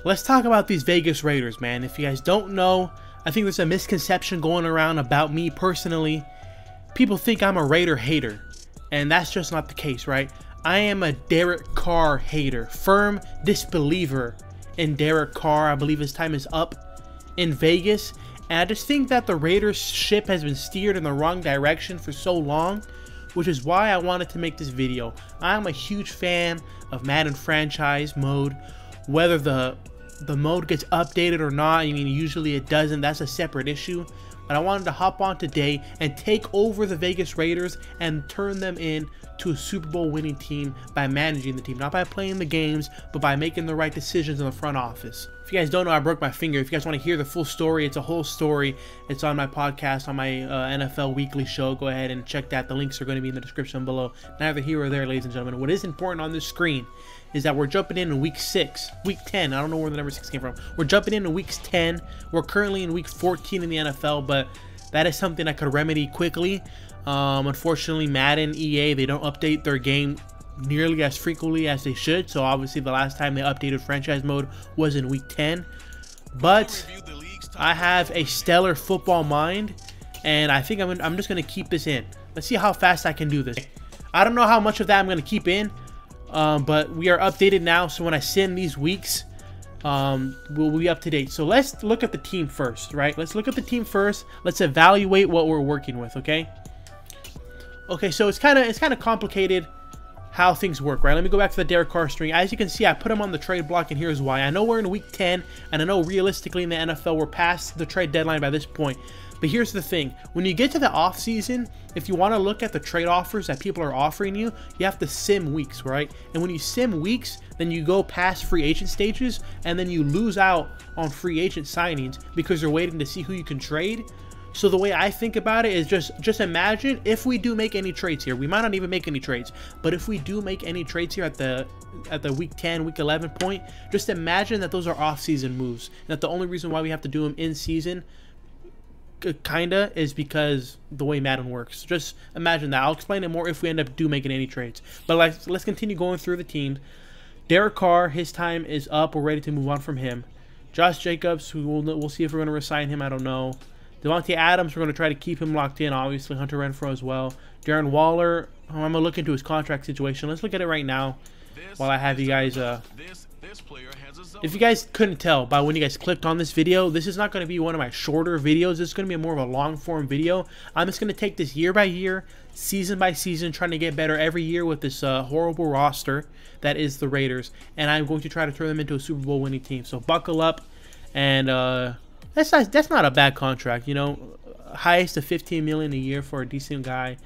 Let's talk about these Vegas Raiders, man. If you guys don't know, I think there's a misconception going around about me personally. People think I'm a Raider hater, and that's just not the case, right? I am a Derek Carr hater, firm disbeliever in Derek Carr. I believe his time is up in Vegas, and I just think that the Raiders ship has been steered in the wrong direction for so long, which is why I wanted to make this video. I'm a huge fan of Madden franchise mode. Whether the mode gets updated or not, I mean, usually it doesn't, that's a separate issue. But I wanted to hop on today and take over the Vegas Raiders and turn them into a Super Bowl winning team by managing the team. Not by playing the games, but by making the right decisions in the front office. If you guys don't know, I broke my finger. If you guys want to hear the full story, it's a whole story. It's on my podcast, on my NFL Weekly show. Go ahead and check that. The links are going to be in the description below. Neither here or there, ladies and gentlemen. What is important on this screen is that we're jumping in week 6, week 10. I don't know where the number 6 came from. We're jumping into week 10. We're currently in week 14 in the NFL, but that is something I could remedy quickly. Unfortunately, Madden, EA, they don't update their game nearly as frequently as they should. So obviously the last time they updated franchise mode was in week 10. But I have a stellar football mind, and I think I'm just going to keep this in. Let's see how fast I can do this. I don't know how much of that I'm going to keep in. But we are updated now, so when I send these weeks, we'll be up to date. So let's look at the team first, right? Let's look at the team first. Let's evaluate what we're working with, okay? Okay, so it's kind of complicated how things work, right? Let me go back to the Derek Carr string. As you can see, I put him on the trade block, and here's why. I know we're in week 10, and I know realistically in the NFL we're past the trade deadline by this point. But here's the thing. When you get to the off season, if you want to look at the trade offers that people are offering you, you have to sim weeks, right? And when you sim weeks, then you go past free agent stages, and then you lose out on free agent signings because you're waiting to see who you can trade. So the way I think about it is just imagine if we do make any trades here. We might not even make any trades, but if we do make any trades here at the week 10, week 11 point, just imagine that those are off-season moves. And that the only reason why we have to do them in season kinda is because the way Madden works. Just imagine that. I'll explain it more if we end up making any trades. But let's continue going through the teams. Derek Carr, his time is up. We're ready to move on from him. Josh Jacobs, we'll see if we're going to resign him. I don't know. Devontae Adams, we're going to try to keep him locked in. Obviously, Hunter Renfrow as well. Darren Waller, I'm going to look into his contract situation. Let's look at it right now while I have you guys. If you guys couldn't tell by when you guys clicked on this video, this is not going to be one of my shorter videos. This is going to be more of a long form video. I'm just going to take this year by year, season by season, trying to get better every year with this horrible roster that is the Raiders, and I'm going to try to turn them into a Super Bowl winning team. So buckle up, and that's not a bad contract, you know. Highest of $15 million a year for a decent guy.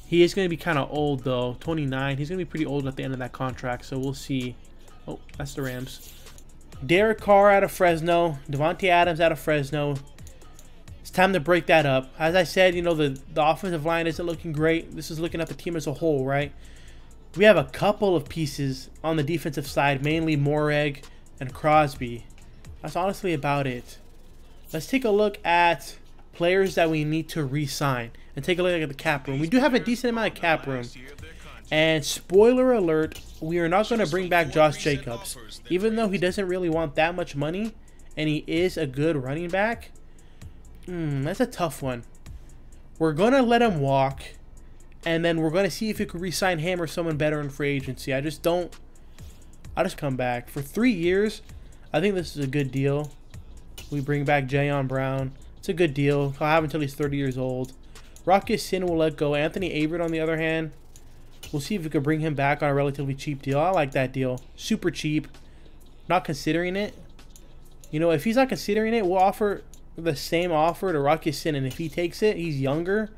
He is going to be kind of old though, 29. He's going to be pretty old at the end of that contract, so we'll see. Oh, that's the Rams. Derek Carr out of Fresno. Devontae Adams out of Fresno. It's time to break that up. As I said, you know, the offensive line isn't looking great. This is looking at the team as a whole, right? We have a couple of pieces on the defensive side, mainly Moreg and Crosby. That's honestly about it. Let's take a look at players that we need to re-sign and take a look at the cap room. We do have a decent amount of cap room. And spoiler alert, we are not going to bring back Josh Jacobs. Even though he doesn't really want that much money, and he is a good running back, that's a tough one. We're going to let him walk, and then we're going to see if we can re-sign him or someone better in free agency. I'll just come back. For 3 years, I think this is a good deal. We bring back Jayon Brown. It's a good deal. I'll have him until he's 30 years old. Rocky Sin will let go. Anthony Averett, on the other hand, we'll see if we could bring him back on a relatively cheap deal. I like that deal. Super cheap. Not considering it. You know, if he's not considering it, we'll offer the same offer to Rocky Sin. And if he takes it, he's younger.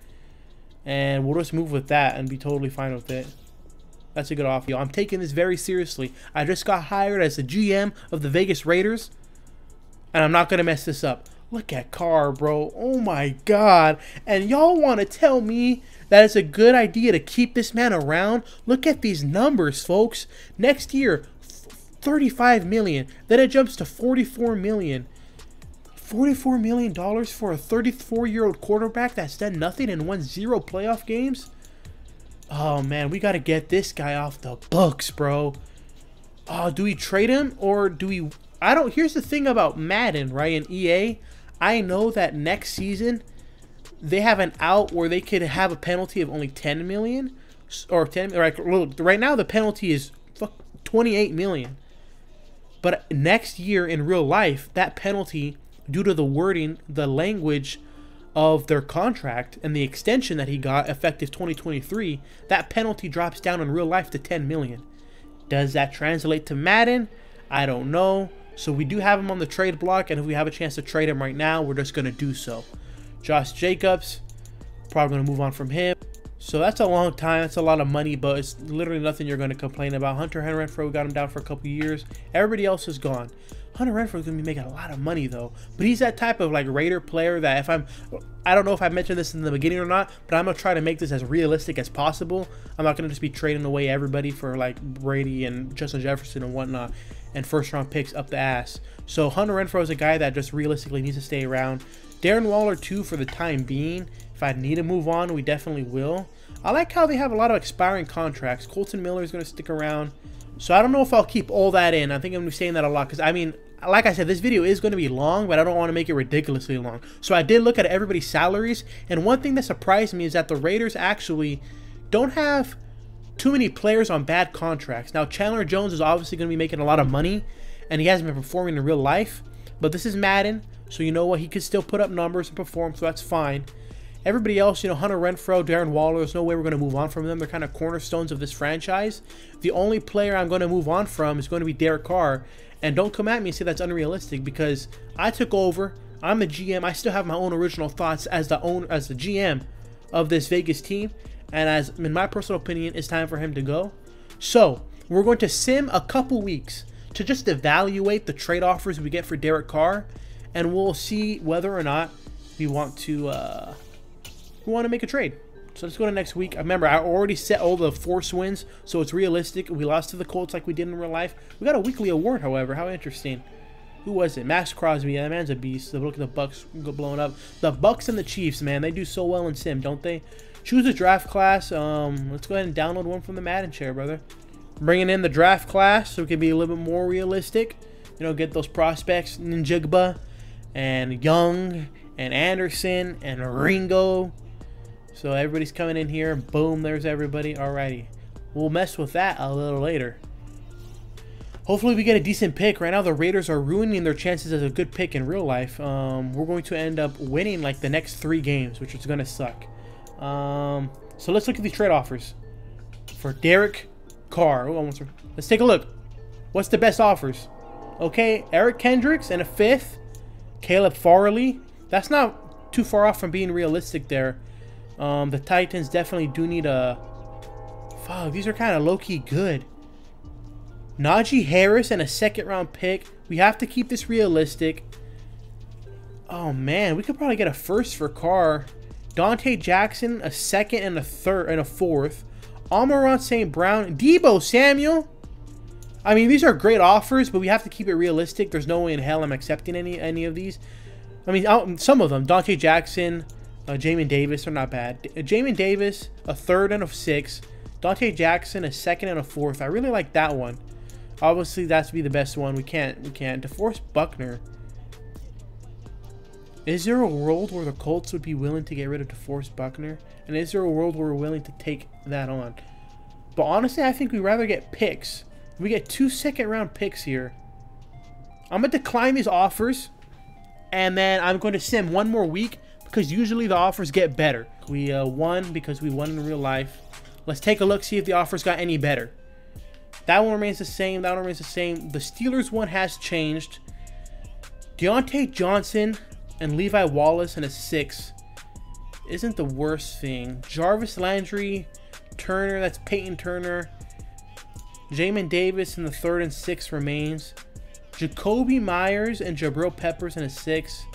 And we'll just move with that and be totally fine with it. That's a good offer. I'm taking this very seriously. I just got hired as the GM of the Vegas Raiders. And I'm not going to mess this up. Look at Carr, bro. Oh, my God. And y'all want to tell me that it's a good idea to keep this man around? Look at these numbers, folks. Next year, $35 million. Then it jumps to $44 million. $44 million for a 34-year-old quarterback that's done nothing and won 0 playoff games? Oh, man. We got to get this guy off the books, bro. Oh, do we trade him or do we... Here's the thing about Madden, right? And EA, I know that next season they have an out where they could have a penalty of only 10 million or 10. Right now the penalty is 28 million. But next year in real life, that penalty, due to the wording, the language of their contract and the extension that he got effective 2023, that penalty drops down in real life to 10 million. Does that translate to Madden? I don't know. So we do have him on the trade block, and if we have a chance to trade him right now, we're just going to do so. Josh Jacobs, probably going to move on from him. So that's a long time. That's a lot of money, but it's literally nothing you're going to complain about. Hunter Renfrow, got him down for a couple years. Everybody else is gone. Hunter Renfrow is going to be making a lot of money, though. But he's that type of, like, Raider player that if I don't know if I mentioned this in the beginning or not, but I'm going to try to make this as realistic as possible. I'm not going to just be trading away everybody for, like, Brady and Justin Jefferson and whatnot and first-round picks up the ass. So Hunter Renfrow is a guy that just realistically needs to stay around. Darren Waller, too, for the time being. If I need to move on, we definitely will. I like how they have a lot of expiring contracts. Colton Miller is going to stick around. So I don't know if I'll keep all that in. I think I'm going to be saying that a lot because, I mean, like I said, this video is going to be long, but I don't want to make it ridiculously long. So I did look at everybody's salaries, and one thing that surprised me is that the Raiders actually don't have too many players on bad contracts. Now, Chandler Jones is obviously going to be making a lot of money, and he hasn't been performing in real life, but this is Madden, so you know what? He could still put up numbers and perform, so that's fine. Everybody else, you know, Hunter Renfrow, Darren Waller, there's no way we're going to move on from them. They're kind of cornerstones of this franchise. The only player I'm going to move on from is going to be Derek Carr. And don't come at me and say that's unrealistic because I took over. I'm the GM. I still have my own original thoughts as the GM of this Vegas team. And as in my personal opinion, it's time for him to go. So we're going to sim a couple weeks to just evaluate the trade offers we get for Derek Carr. And we'll see whether or not we want to make a trade. So let's go to next week. Remember, I already set all the force wins, so it's realistic. We lost to the Colts like we did in real life. We got a weekly award, however. How interesting. Who was it? Max Crosby. Yeah, that man's a beast. Look at the Bucks go blowing up. The Bucks and the Chiefs, man. They do so well in sim, don't they? Choose a draft class. Let's go ahead and download one from the Madden chair, brother. Bringing in the draft class so it can be a little bit more realistic. You know, get those prospects. Njigba and Young and Anderson and Ringo. So everybody's coming in here. Boom, there's everybody. Alrighty. We'll mess with that a little later. Hopefully we get a decent pick. Right now the Raiders are ruining their chances as a good pick in real life. We're going to end up winning like the next 3 games, which is going to suck. So let's look at these trade offers. For Derek Carr. Oh, let's take a look. What's the best offers? Okay, Eric Kendricks and a 5th. Caleb Farley. That's not too far off from being realistic there. The Titans definitely do need a... Fuck, these are kind of low-key good. Najee Harris and a 2nd round pick. We have to keep this realistic. Oh, man. We could probably get a 1st for Carr. Dante Jackson, a 2nd and a 3rd and a 4th. Amon-Ra St. Brown. Deebo Samuel. I mean, these are great offers, but we have to keep it realistic. There's no way in hell I'm accepting any of these. I mean, some of them. Dante Jackson... Jamin Davis are not bad. Jamin Davis, a 3rd and a 6th. Dante Jackson, a 2nd and a 4th. I really like that one. Obviously, that's to be the best one. We can't. DeForest Buckner. Is there a world where the Colts would be willing to get rid of DeForest Buckner? And is there a world where we're willing to take that on? But honestly, I think we'd rather get picks. We get 2 2nd round picks here. I'm going to decline these offers. And then I'm going to sim one more week. Because usually the offers get better. We won because we won in real life. Let's take a look, see if the offers got any better. That one remains the same. That one remains the same. The Steelers one has changed. Deontay Johnson and Levi Wallace in a 6 isn't the worst thing. Jarvis Landry, Turner, that's Peyton Turner. Jamin Davis in the 3rd and 6th remains. Jacoby Myers and Jabril Peppers in a 6.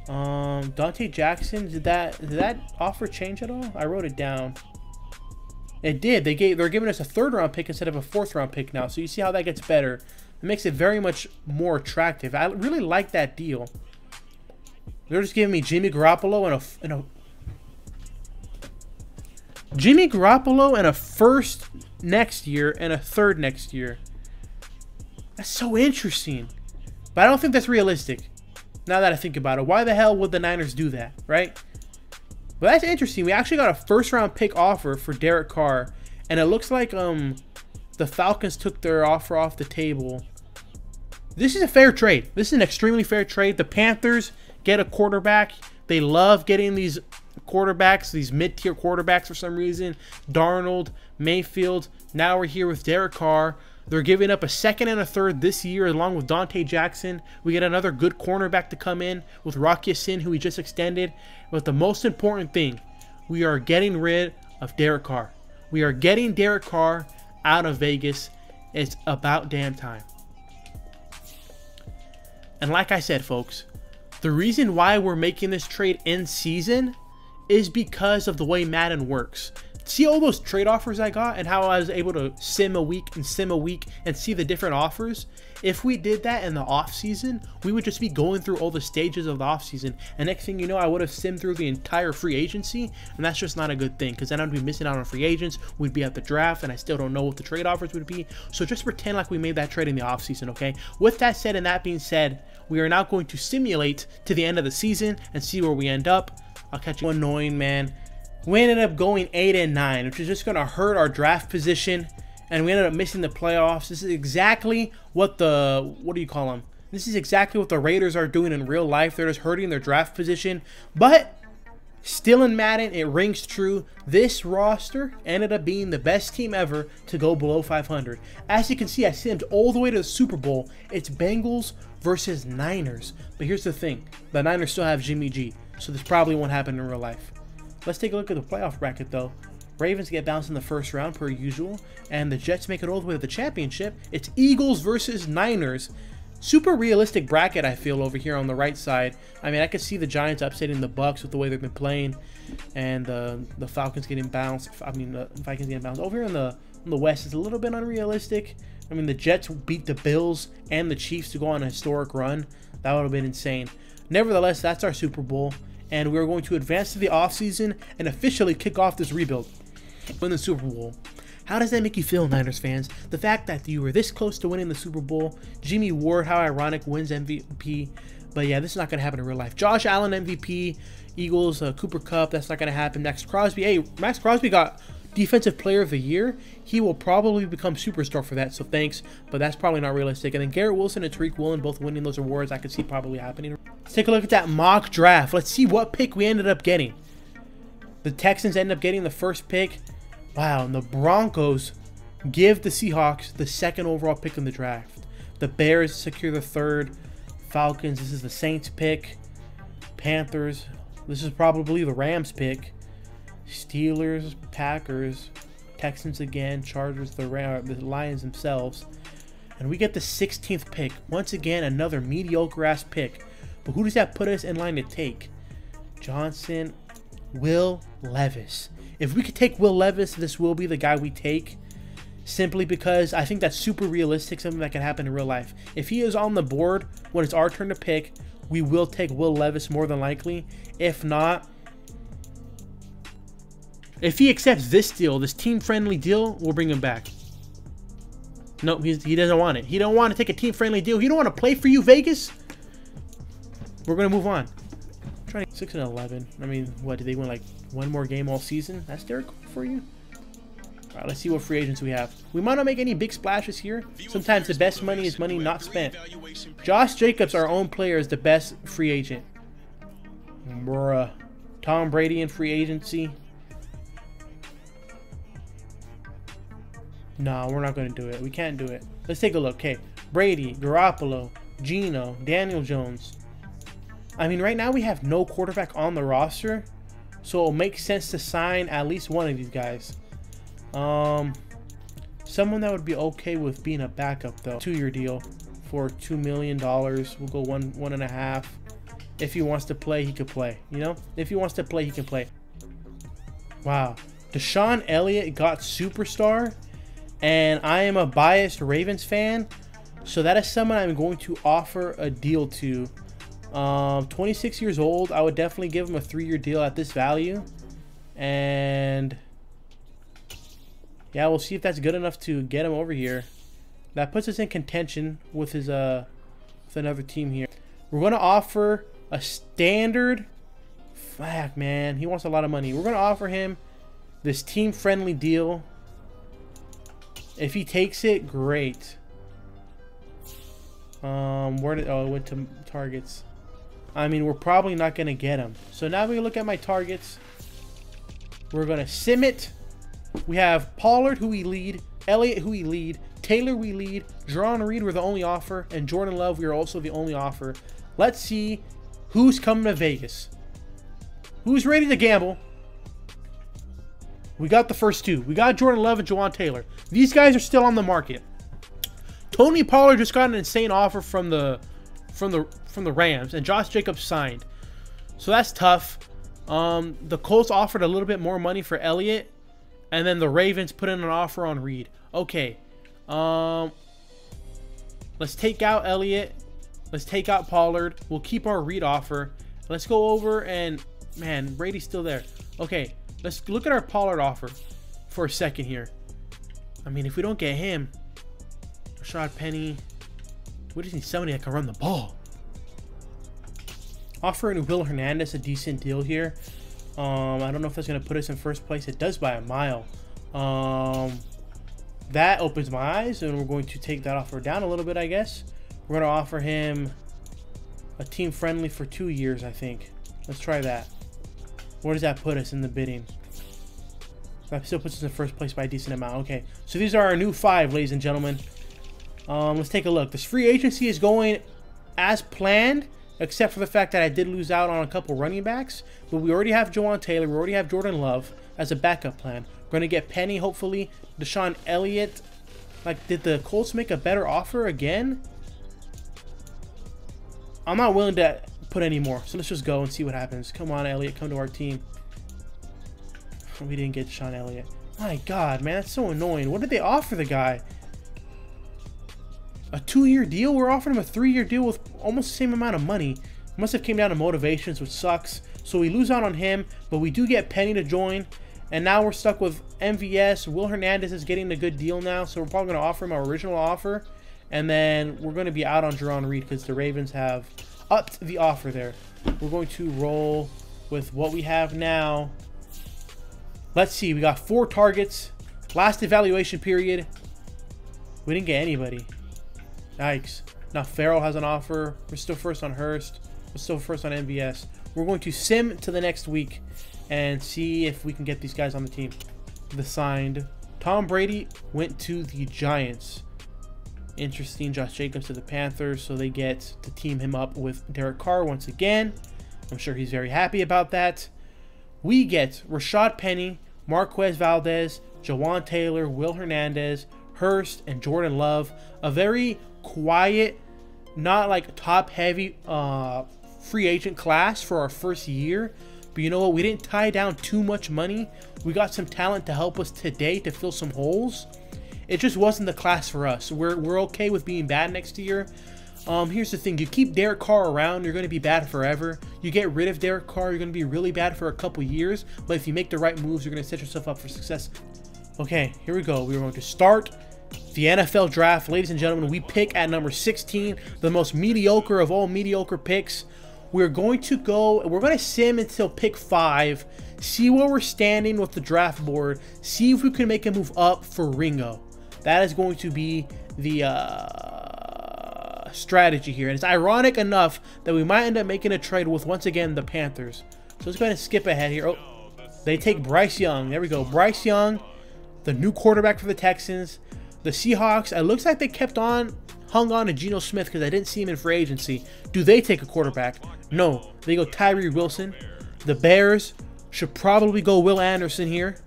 Dante Jackson, did that offer change at all? I wrote it down. It did. They're giving us a 3rd round pick instead of a 4th round pick now. So you see how that gets better. It makes it very much more attractive. I really like that deal. They're just giving me Jimmy Garoppolo and a Jimmy Garoppolo and a 1st next year and a 3rd next year. That's so interesting. But I don't think that's realistic. Now that I think about it, why the hell would the Niners do that, right? But that's interesting. We actually got a first-round pick offer for Derek Carr, and it looks like the Falcons took their offer off the table. This is a fair trade. This is an extremely fair trade. The Panthers get a quarterback. They love getting these quarterbacks, these mid-tier quarterbacks for some reason. Darnold, Mayfield. Now we're here with Derek Carr. They're giving up a second and a third this year along with Dante Jackson. We get another good cornerback to come in with Rock Ya-Sin, who we just extended. But the most important thing, we are getting rid of Derek Carr. We are getting Derek Carr out of Vegas. It's about damn time. And like I said, folks, the reason why we're making this trade in season is because of the way Madden works. See all those trade offers I got and how I was able to sim a week and sim a week and see the different offers? If we did that in the off season, we would just be going through all the stages of the off season, and next thing you know, I would have simmed through the entire free agency, and that's just not a good thing, because then I'd be missing out on free agents. We'd be at the draft and I still don't know what the trade offers would be. So just pretend like we made that trade in the off season, okay? With that said, and that being said, we are now going to simulate to the end of the season and see where we end up. I'll catch you. Annoying, man. We ended up going 8-9, which is just going to hurt our draft position, and we ended up missing the playoffs. This is exactly what the, what do you call them? This is exactly what the Raiders are doing in real life. They're just hurting their draft position, but still in Madden, it rings true. This roster ended up being the best team ever to go below 500. As you can see, I simmed all the way to the Super Bowl. It's Bengals versus Niners. But here's the thing. The Niners still have Jimmy G, so this probably won't happen in real life. Let's take a look at the playoff bracket, though. Ravens get bounced in the first round, per usual, and the Jets make it all the way to the championship. It's Eagles versus Niners. Super realistic bracket, I feel, over here on the right side. I mean, I could see the Giants upsetting the Bucks with the way they've been playing, and the Falcons getting bounced. I mean, the Vikings getting bounced. Over here on the West, it's a little bit unrealistic. I mean, the Jets beat the Bills and the Chiefs to go on a historic run. That would have been insane. Nevertheless, that's our Super Bowl, and we're going to advance to the offseason and officially kick off this rebuild. Win the Super Bowl. How does that make you feel, Niners fans? The fact that you were this close to winning the Super Bowl. Jimmy Ward, how ironic, wins MVP. But yeah, this is not going to happen in real life. Josh Allen, MVP. Eagles, Cooper Kupp, that's not going to happen. Max Crosby. Hey, Max Crosby got Defensive Player of the Year. He will probably become superstar for that, so thanks. But that's probably not realistic. And then Garrett Wilson and Tariq Woolen both winning those awards, I could see probably happening. Let's take a look at that mock draft. Let's see what pick we ended up getting. The Texans ended up getting the first pick. Wow, and the Broncos give the Seahawks the second overall pick in the draft. The Bears secure the third. Falcons, this is the Saints pick. Panthers, this is probably the Rams pick. Steelers, Packers, Texans again, Chargers, the Lions themselves. And we get the 16th pick. Once again, another mediocre-ass pick. But who does that put us in line to take? Johnson, Will Levis. If we could take Will Levis, this will be the guy we take. Simply because I think that's super realistic, something that can happen in real life. If he is on the board when it's our turn to pick, we will take Will Levis more than likely. If not, if he accepts this deal, this team-friendly deal, we'll bring him back. Nope, he doesn't want it. He don't want to take a team-friendly deal. He don't want to play for you, Vegas. We're going to move on. 6-11. I mean, what, did they win like one more game all season? That's Derek for you? All right, let's see what free agents we have. We might not make any big splashes here. Sometimes the best money is money not spent. Josh Jacobs, our own player, is the best free agent. Bruh. Tom Brady in free agency. No, we're not going to do it. We can't do it. Let's take a look. Okay, Brady, Garoppolo, Geno, Daniel Jones. I mean, right now we have no quarterback on the roster, so it'll make sense to sign at least one of these guys. Someone that would be okay with being a backup, though. 2-year deal for $2 million. We'll go 1.5. If he wants to play, he could play. You know, if he wants to play, he can play. Wow, Deshaun Elliott got superstar, and I am a biased Ravens fan, so that is someone I'm going to offer a deal to. 26 years old. I would definitely give him a 3-year deal at this value, and yeah, we'll see if that's good enough to get him over here. That puts us in contention with his with another team here. We're going to offer a standard. Fuck, man. He wants a lot of money. We're going to offer him this team-friendly deal. If he takes it, great. Where did... Oh, it went to targets. I mean, we're probably not going to get him. So now we look at my targets. We're going to sim it. We have Pollard, who we lead. Elliott, who we lead. Taylor, we lead. Jerron Reed, we're the only offer. And Jordan Love, we are also the only offer. Let's see who's coming to Vegas. Who's ready to gamble? We got the first two. We got Jordan Love and Jawan Taylor. These guys are still on the market. Tony Pollard just got an insane offer from the Rams, and Josh Jacobs signed. So that's tough. The Colts offered a little bit more money for Elliott, and then the Ravens put in an offer on Reed. Okay. Let's take out Elliott. Let's take out Pollard. We'll keep our Reed offer. Let's go over and, man, Brady's still there. Okay, let's look at our Pollard offer for a second here. I mean, if we don't get him, Rashad Penny, we just need somebody that can run the ball. Offering Will Hernandez a decent deal here. I don't know if that's going to put us in first place. It does by a mile. That opens my eyes, and we're going to take that offer down a little bit, I guess. We're going to offer him a team friendly for 2 years, I think. Let's try that. Where does that put us in the bidding? That still puts us in first place by a decent amount. Okay, so these are our new 5, ladies and gentlemen. Let's take a look. This free agency is going as planned, except for the fact that I did lose out on a couple running backs. But we already have Jawan Taylor. We already have Jordan Love as a backup plan. We're going to get Penny, hopefully. Deshaun Elliott. Like, did the Colts make a better offer again? I'm not willing to put any more. So let's just go and see what happens. Come on, Elliott. Come to our team. We didn't get Deshaun Elliott. My God, man. That's so annoying. What did they offer the guy? A 2-year deal? We're offering him a 3-year deal with almost the same amount of money. Must have came down to motivations, which sucks. So we lose out on him, but we do get Penny to join. And now we're stuck with MVS. Will Hernandez is getting a good deal now, so we're probably going to offer him our original offer. And then we're going to be out on Jerron Reed because the Ravens have upped the offer there. We're going to roll with what we have now. Let's see. We got 4 targets. Last evaluation period. We didn't get anybody. Yikes. Now Farrell has an offer. We're still first on Hurst. We're still first on MVS. We're going to sim to the next week and see if we can get these guys on the team. The signed. Tom Brady went to the Giants. Interesting. Josh Jacobs to the Panthers, so they get to team him up with Derek Carr once again. I'm sure he's very happy about that. We get Rashad Penny, Marquez Valdez, Jawan Taylor, Will Hernandez, Hurst, and Jordan Love. A very quiet, not like top-heavy free agent class for our first year. But you know what? We didn't tie down too much money. We got some talent to help us today to fill some holes. It just wasn't the class for us. We're okay with being bad next year. Here's the thing. You keep Derek Carr around, you're going to be bad forever. You get rid of Derek Carr, you're going to be really bad for a couple years. But if you make the right moves, you're going to set yourself up for success. Okay, here we go. We're going to start the NFL draft. Ladies and gentlemen, we pick at number 16, the most mediocre of all mediocre picks. We're going to sim until pick 5, see where we're standing with the draft board, see if we can make a move up for Ringo. That is going to be the strategy here. And it's ironic enough that we might end up making a trade with, once again, the Panthers. So let's go ahead and skip ahead here. Oh, they take Bryce Young. There we go. Bryce Young, the new quarterback for the Texans. The Seahawks, it looks like they hung on to Geno Smith because I didn't see him in free agency. Do they take a quarterback? No. They go Tyree Wilson. The Bears should probably go Will Anderson here.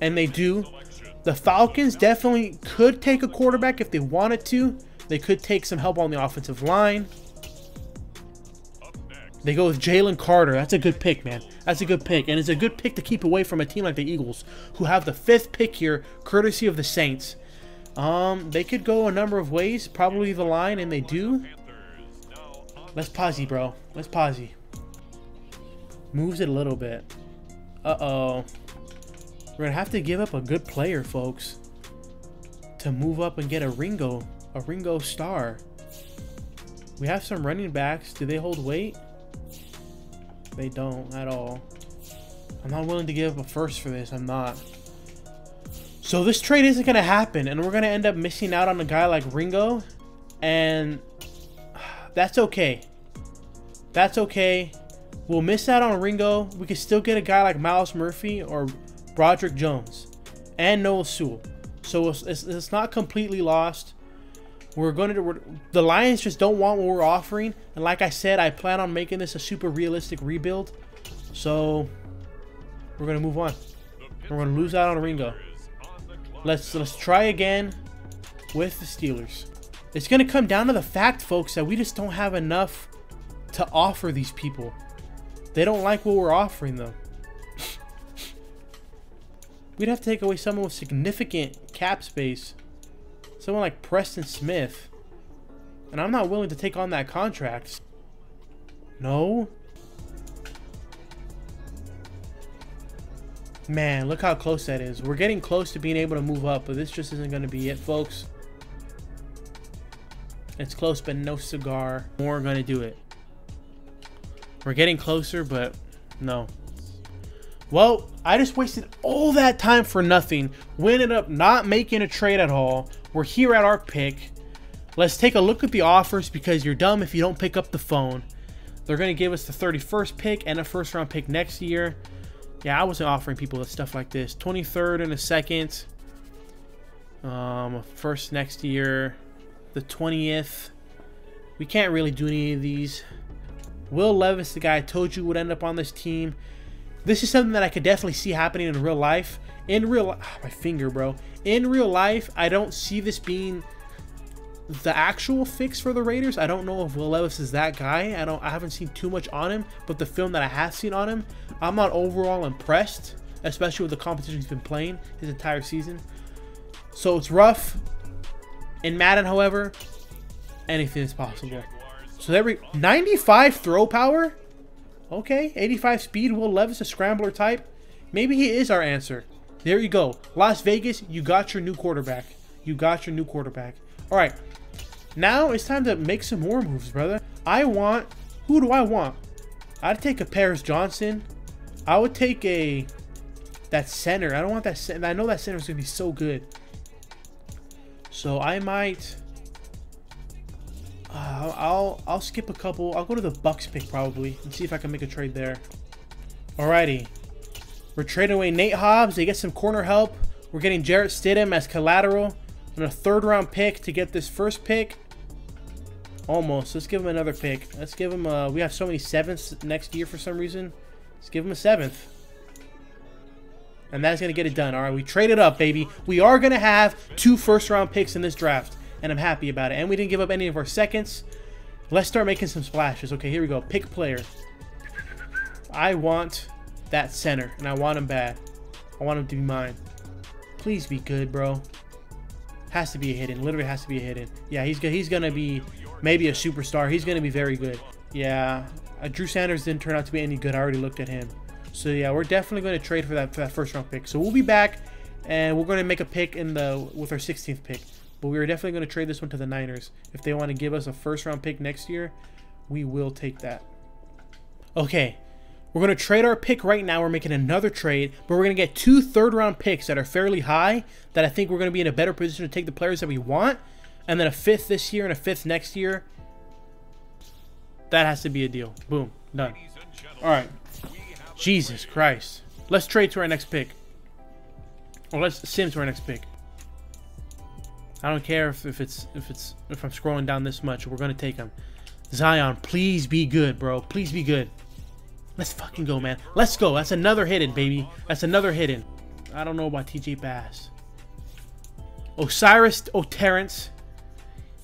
And they do. The Falcons definitely could take a quarterback if they wanted to. They could take some help on the offensive line. They go with Jalen Carter. That's a good pick, man. That's a good pick. And it's a good pick to keep away from a team like the Eagles, who have the 5th pick here, courtesy of the Saints. They could go a number of ways. Probably the line, and they do. Let's posse, bro. Let's posse. Moves it a little bit. Uh-oh. We're going to have to give up a good player, folks, to move up and get a Ringo star. We have some running backs. Do they hold weight? They don't at all. I'm not willing to give up a first for this. I'm not. So this trade isn't going to happen, and we're going to end up missing out on a guy like Ringo, and that's okay. That's okay. We'll miss out on Ringo. We could still get a guy like Miles Murphy or Broderick Jones and Noah Sewell. So it's not completely lost. The Lions just don't want what we're offering, and like I said, I plan on making this a super realistic rebuild. So we're gonna move on. We're gonna lose out on Ringo. Let's try again with the Steelers. It's gonna come down to the fact, folks, that we just don't have enough to offer these people. They don't like what we're offering them. We'd have to take away someone with significant cap space. Someone like Preston Smith. And I'm not willing to take on that contract. No. Man, look how close that is. We're getting close to being able to move up, but this just isn't going to be it, folks. It's close, but no cigar. We're going to do it. We're getting closer, but no. Well, I just wasted all that time for nothing. We ended up not making a trade at all. We're here at our pick. Let's take a look at the offers, because you're dumb if you don't pick up the phone. They're going to give us the 31st pick and a first round pick next year. Yeah, I wasn't offering people stuff like this. 23rd and a second. First next year. The 20th. We can't really do any of these. Will Levis, the guy I told you would end up on this team. This is something that I could definitely see happening in real life. My finger, bro. In real life, I don't see this being the actual fix for the Raiders. I don't know if Will Levis is that guy. I haven't seen too much on him, but the film that I have seen on him, I'm not overall impressed, especially with the competition he's been playing his entire season. So it's rough. In Madden, however, anything is possible. So 95 throw power. Okay, 85 speed. Will Levis, a scrambler type. Maybe he is our answer. There you go. Las Vegas, you got your new quarterback. You got your new quarterback. All right. Now it's time to make some more moves, brother. Who do I want? I'd take a Paris Johnson. I would take that center. I don't want that center. I know that center is going to be so good. So I might... I'll skip a couple. I'll go to the Bucks pick probably and see if I can make a trade there. Alrighty. We're trading away Nate Hobbs. They get some corner help. We're getting Jarrett Stidham as collateral. And a 3rd round pick to get this first pick. Almost. Let's give him another pick. Let's give him we have so many 7ths next year for some reason. Let's give him a 7th. And that's going to get it done. Alright, we traded up, baby. We are going to have 2 first round picks in this draft. And I'm happy about it. And we didn't give up any of our seconds. Let's start making some splashes. Okay, here we go. Pick player. I want that center. And I want him bad. I want him to be mine. Please be good, bro. Has to be a hidden. Literally has to be a hidden. Yeah, he's going to be maybe a superstar. He's going to be very good. Yeah. Drew Sanders didn't turn out to be any good. I already looked at him. So, yeah, we're definitely going to trade for that first round pick. So, we'll be back. And we're going to make a pick with our 16th pick. But we are definitely going to trade this one to the Niners. If they want to give us a first round pick next year, we will take that. Okay. We're going to trade our pick right now. We're making another trade. But we're going to get 2 3rd round picks that are fairly high. That I think we're going to be in a better position to take the players that we want. And then a 5th this year and a 5th next year. That has to be a deal. Boom. Done. Alright. Jesus Christ. Let's trade to our next pick. Or let's sim to our next pick. I don't care if I'm scrolling down this much. We're gonna take him. Zion, please be good, bro. Please be good. Let's fucking go, man. Let's go. That's another hidden, baby. That's another hidden. I don't know about TJ Bass. Osiris Terrence.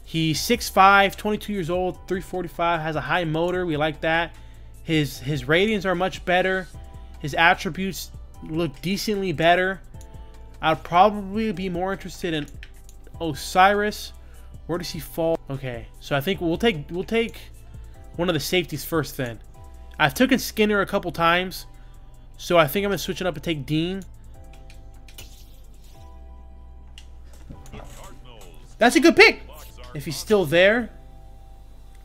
He's 6'5", 22 years old, 345. Has a high motor. We like that. His ratings are much better. His attributes look decently better. I'd probably be more interested in Osiris. Where does he fall? Okay, so I think we'll take one of the safeties first then. I've taken Skinner a couple times, so I think I'm gonna switch it up and take Dean. That's a good pick if he's still there.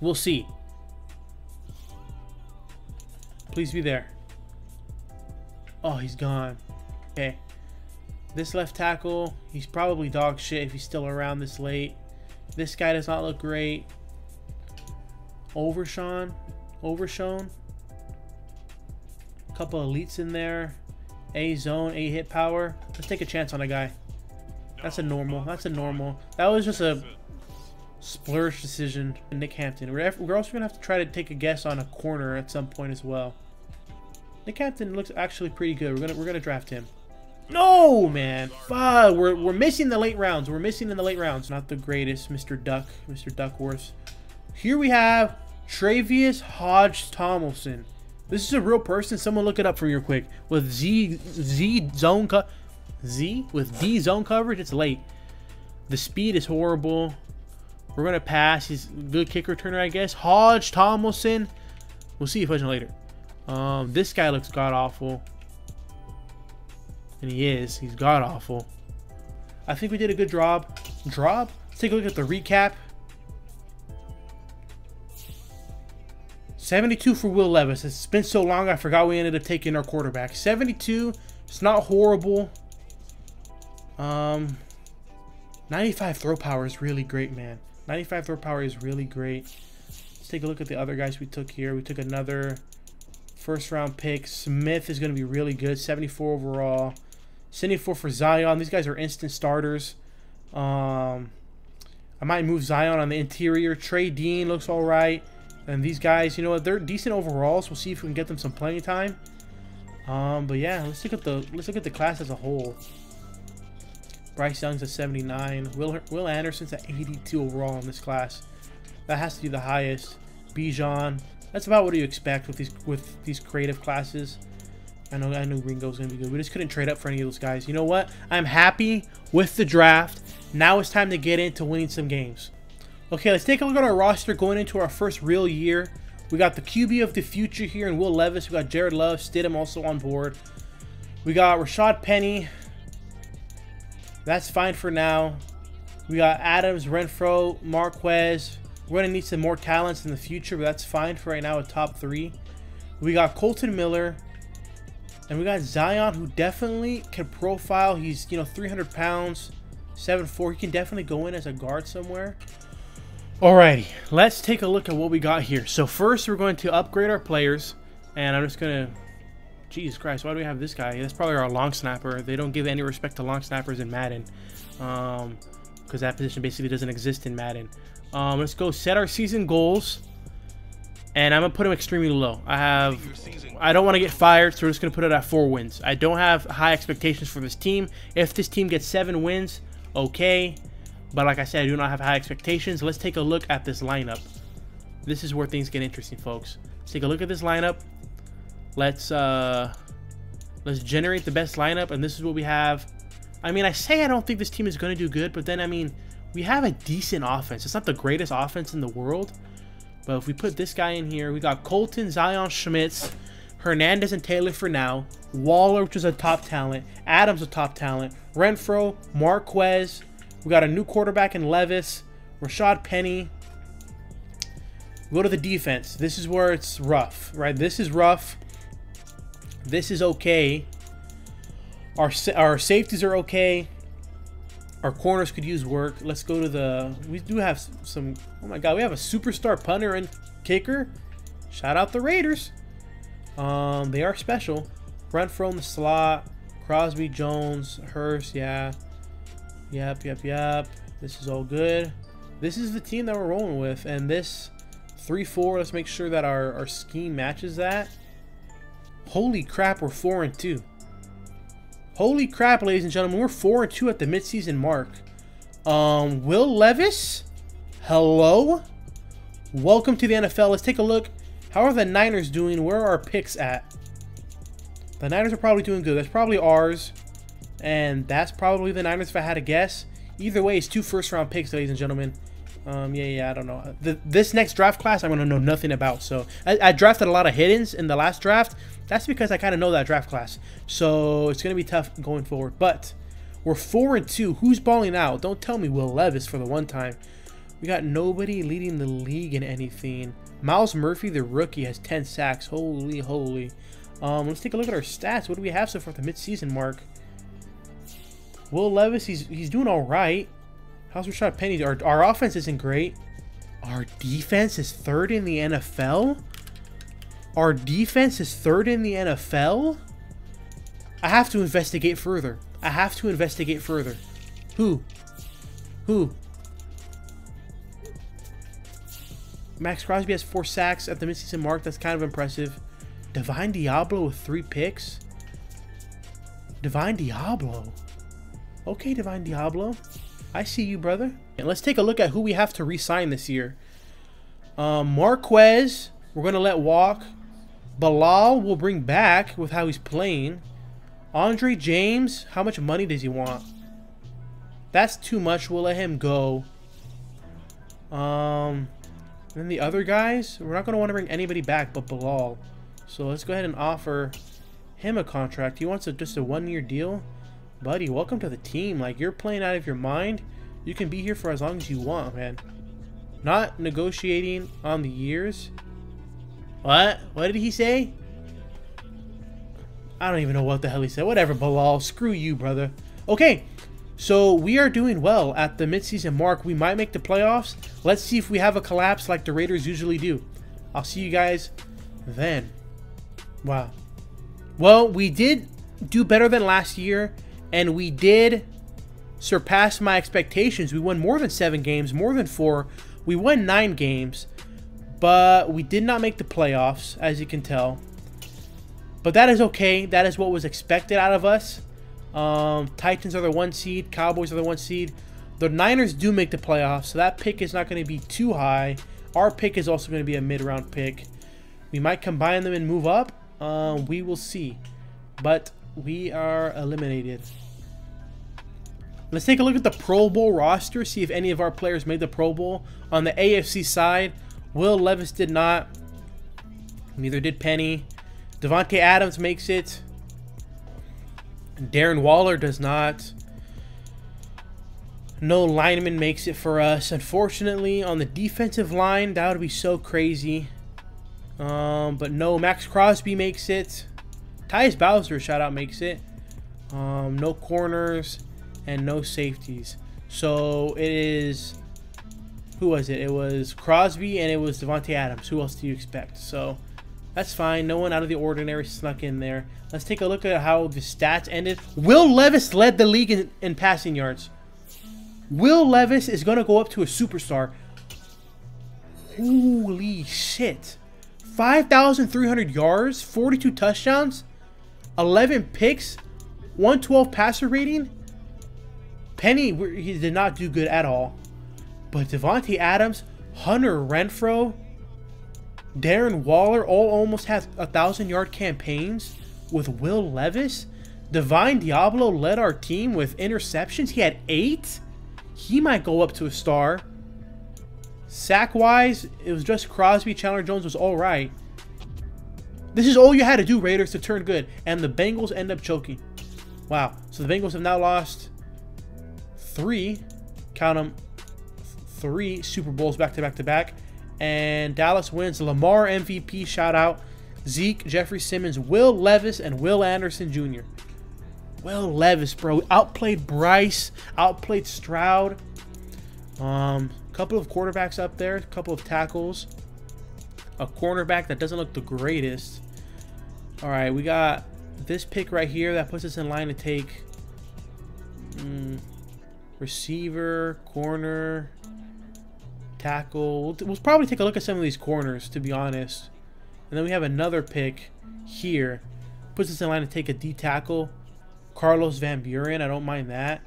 We'll see. Please be there. Oh, he's gone. Okay. This left tackle, he's probably dog shit if he's still around this late. This guy does not look great. Overshown. A couple elites in there. A zone, A hit power. Let's take a chance on a guy. That's a normal. That was just a splurge decision. Nick Hampton. We're also gonna have to try to take a guess on a corner at some point as well. Nick Hampton looks actually pretty good. We're gonna draft him. No, man. Fuck. We're missing the late rounds. We're missing in the late rounds. Not the greatest, Mr. Duckworth. Here we have Travius Hodge Tomlinson. This is a real person. Someone look it up for me real quick. With D zone coverage, it's late. The speed is horrible. We're gonna pass. He's a good kick returner, I guess. Hodge Tomlinson. We'll see if I can later. This guy looks god awful. And he's god awful. I think we did a good job. Let's take a look at the recap. 72 for Will Levis. It's been so long I forgot we ended up taking our quarterback. 72. It's not horrible. 95 throw power is really great, man. 95 throw power is really great. Let's take a look at the other guys we took here. We took another first round pick. Smith is going to be really good. 74 overall. 74 for Zion. These guys are instant starters. I might move Zion on the interior. Trey Dean looks all right. And these guys, you know what? They're decent overalls. We'll see if we can get them some playing time. But yeah, let's look at the class as a whole. Bryce Young's at 79. Will Anderson's at 82 overall in this class. That has to be the highest. Bijan. That's about what you expect with these creative classes. I know Ringo's gonna be good. We just couldn't trade up for any of those guys. You know what? I'm happy with the draft. Now it's time to get into winning some games. Okay, let's take a look at our roster going into our first real year. We got the QB of the future here in Will Levis. We got Jared Love, Stidham also on board. We got Rashad Penny. That's fine for now. We got Adams, Renfro, Marquez. We're going to need some more talents in the future, but that's fine for right now, a top 3. We got Colton Miller. And we got Zion, who definitely can profile. He's, 300 pounds, 7'4". He can definitely go in as a guard somewhere. Alrighty, let's take a look at what we got here. So first, we're going to upgrade our players. And I'm just going to... Jesus Christ, why do we have this guy? That's probably our long snapper. They don't give any respect to long snappers in Madden. Because that position basically doesn't exist in Madden. Let's go set our season goals. And I'm going to put them extremely low. I don't want to get fired, so we're just going to put it at 4 wins. I don't have high expectations for this team. If this team gets 7 wins, okay. But like I said, I do not have high expectations. Let's take a look at this lineup. This is where things get interesting, folks. Let's take a look at this lineup. Let's generate the best lineup, and this is what we have. I mean, I say I don't think this team is going to do good, but then, I mean, we have a decent offense. It's not the greatest offense in the world, but if we put this guy in here, we got Colton, Zion, Schmitz, Hernandez, and Taylor for now. Waller, which is a top talent. Adams, a top talent. Renfro, Marquez. We got a new quarterback in Levis. Rashad Penny. Go to the defense. This is where it's rough, right? This is rough. This is okay. Our safeties are okay. Our corners could use work. Let's go to the... We do have some... Oh my god, we have a superstar punter and kicker. Shout out the Raiders. They are special. Renfro in the slot. Crosby, Jones, Hurst, yeah. Yep. This is all good. This is the team that we're rolling with. And this 3-4, let's make sure that our scheme matches that. Holy crap, we're 4-2. Holy crap, ladies and gentlemen, we're 4-2 at the midseason mark. Will Levis, hello, welcome to the NFL. Let's take a look. How are the Niners doing? Where are our picks at? The Niners are probably doing good. That's probably ours, and that's probably the Niners if I had to guess. Either way, it's 2 first-round picks, ladies and gentlemen. Yeah, I don't know. This next draft class, I'm going to know nothing about. So I drafted a lot of hiddens in the last draft. That's because I kind of know that draft class. So it's going to be tough going forward. But we're 4-2. Who's balling out? Don't tell me Will Levis for the one time. We got nobody leading the league in anything. Miles Murphy, the rookie, has 10 sacks. Holy, holy. Let's take a look at our stats. What do we have so far at the midseason mark? Will Levis, he's doing all right. How's Rashad Penny? Our offense isn't great. Our defense is third in the NFL? Our defense is third in the NFL? I have to investigate further. I have to investigate further. Who? Max Crosby has 4 sacks at the midseason mark. That's kind of impressive. Divine Diablo with 3 picks. Divine Diablo. Okay, Divine Diablo. I see you, brother. And let's take a look at who we have to re-sign this year. Marquez, we're going to let walk. Bilal will bring back with how he's playing. Andre James, how much money does he want? That's too much. We'll let him go. Then the other guys, we're not going to want to bring anybody back but Bilal. So let's go ahead and offer him a contract. He wants just a 1-year deal. Buddy, welcome to the team. Like, you're playing out of your mind. You can be here for as long as you want, man. Not negotiating on the years. What? What did he say? I don't even know what the hell he said. Whatever, Bilal. Screw you, brother. Okay. So we are doing well at the midseason mark. We might make the playoffs. Let's see if we have a collapse like the Raiders usually do. I'll see you guys then. Wow. Well, we did do better than last year, and we did surpass my expectations. We won more than 7 games, more than 4. We won 9 games, but we did not make the playoffs, as you can tell. But that is okay. That is what was expected out of us. Titans are the 1 seed. Cowboys are the 1 seed. The Niners do make the playoffs, so that pick is not going to be too high. Our pick is also going to be a mid-round pick. We might combine them and move up. We will see. But we are eliminated. Let's take a look at the Pro Bowl roster, see if any of our players made the Pro Bowl. On the AFC side, Will Levis did not. Neither did Penny. Devontae Adams makes it. Darren Waller does not. No lineman makes it for us. Unfortunately, on the defensive line, that would be so crazy. But no, Max Crosby makes it. Tyus Bowser, shout out, makes it. No corners and no safeties. So it is, who was it? It was Crosby and it was Devontae Adams. Who else do you expect? So that's fine. No one out of the ordinary snuck in there. Let's take a look at how the stats ended. Will Levis led the league in passing yards. Will Levis is going to go up to a superstar. Holy shit. 5,300 yards, 42 touchdowns, 11 picks, 112 passer rating. Penny, he did not do good at all. But Devontae Adams, Hunter Renfrow, Darren Waller all almost had 1,000-yard campaigns with Will Levis. Divine Diablo led our team with interceptions. He had 8. He might go up to a star. Sack-wise, it was just Crosby. Chandler Jones was all right. This is all you had to do, Raiders, to turn good. And the Bengals end up choking. Wow. So the Bengals have now lost 3, count them, 3 Super Bowls back-to-back-to-back. And Dallas wins. Lamar MVP, shout out. Zeke, Jeffrey Simmons, Will Levis, and Will Anderson Jr. Will Levis, bro. Outplayed Bryce. Outplayed Stroud. Couple of quarterbacks up there. A couple of tackles. A cornerback that doesn't look the greatest. All right, we got this pick right here. That puts us in line to take receiver, corner, tackle. We'll probably take a look at some of these corners, to be honest. And then we have another pick here. Puts us in line to take a D tackle. Carlos Van Buren. I don't mind that.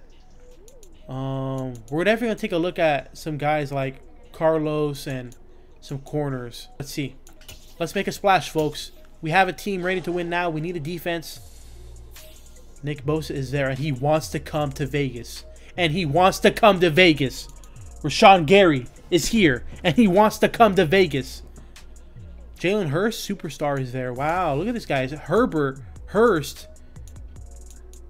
We're definitely going to take a look at some guys like Carlos and some corners. Let's see. Let's make a splash, folks. We have a team ready to win now. We need a defense. Nick Bosa is there, and he wants to come to Vegas. And he wants to come to Vegas. Rashawn Gary is here, and he wants to come to Vegas. Jalen Hurst, superstar, is there. Wow, look at this guy. Herbert, Hurst.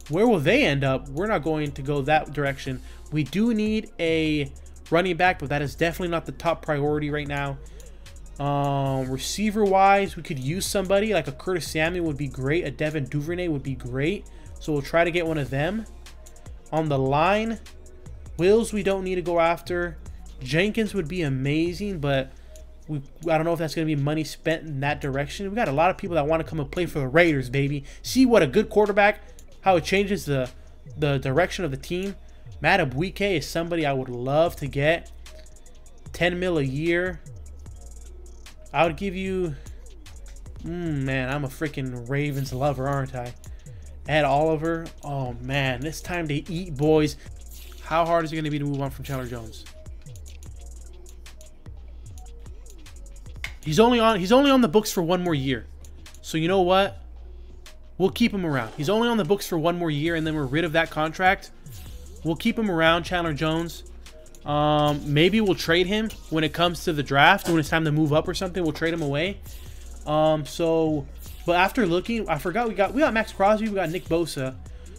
Where will they end up? We're not going to go that direction. We do need a running back, but that is definitely not the top priority right now. Receiver wise, we could use somebody like a Curtis Samuel would be great. A Devin Duvernay would be great. So we'll try to get one of them. On the line, Wills we don't need to go after. Jenkins would be amazing, but I don't know if that's going to be money spent in that direction. We got a lot of people that want to come and play for the Raiders, baby. See what a good quarterback, how it changes the direction of the team. Matt Abuike is somebody I would love to get. 10 mil a year. I would give you... man, I'm a freaking Ravens lover, aren't I? Ed Oliver. Oh, man. It's time to eat, boys. How hard is it going to be to move on from Chandler Jones? He's only on the books for 1 more year. So you know what? We'll keep him around. He's only on the books for 1 more year, and then we're rid of that contract. We'll keep him around, Chandler Jones. Maybe we'll trade him when it comes to the draft. When it's time to move up or something, we'll trade him away. But after looking, I forgot we got Max Crosby, we got Nick Bosa.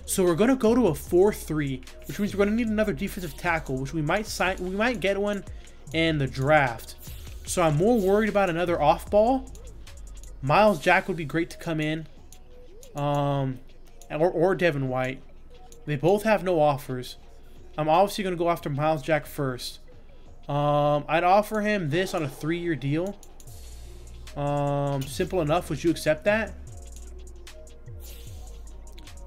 So we're gonna go to a 4-3, which means we're gonna need another defensive tackle, which we might get one in the draft. So I'm more worried about another off ball. Miles Jack would be great to come in. Or Devin White. They both have no offers. I'm obviously going to go after Miles Jack first. I'd offer him this on a 3-year deal. Simple enough. Would you accept that?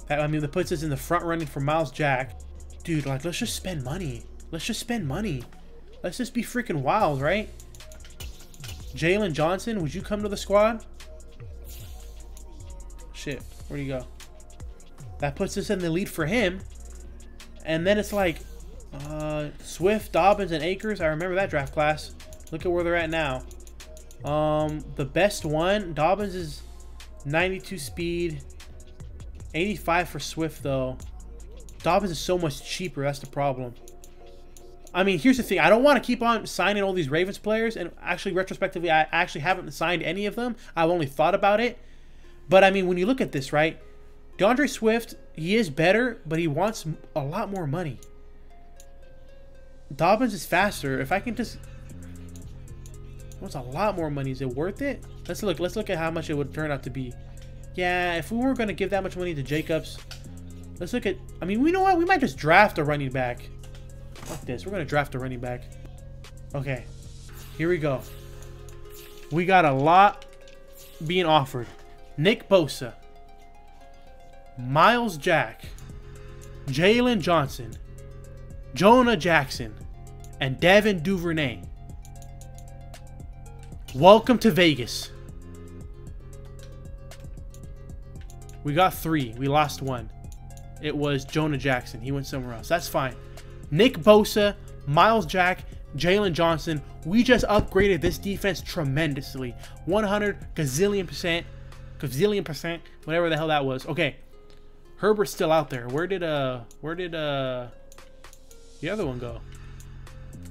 I mean, that puts us in the front running for Miles Jack. Dude, like, let's just spend money. Let's just spend money. Let's just be freaking wild, right? Jalen Johnson, would you come to the squad? Shit, where'd he go? That puts us in the lead for him. And then it's like Swift, Dobbins, and Akers. I remember that draft class. Look at where they're at now. The best one, Dobbins is 92 speed. 85 for Swift, though. Dobbins is so much cheaper. That's the problem. I mean, here's the thing. I don't want to keep on signing all these Ravens players. And actually, retrospectively, I actually haven't signed any of them. I've only thought about it. But, I mean, when you look at this, right? DeAndre Swift, he is better, but he wants a lot more money. Dobbins is faster. If I can just... wants a lot more money. Is it worth it? Let's look at how much it would turn out to be. Yeah, if we were going to give that much money to Jacobs, let's look at... I mean, you know what? We might just draft a running back. Fuck this. We're going to draft a running back. Okay. Here we go. We got a lot being offered. Nick Bosa. Miles Jack. Jalen Johnson. Jonah Jackson. And Devin Duvernay. Welcome to Vegas. We got 3. We lost 1. It was Jonah Jackson. He went somewhere else. That's fine. Nick Bosa, Miles Jack, Jalen Johnson. We just upgraded this defense tremendously. 100 gazillion percent, whatever the hell that was. Okay. Herbert's still out there. Where did the other one go?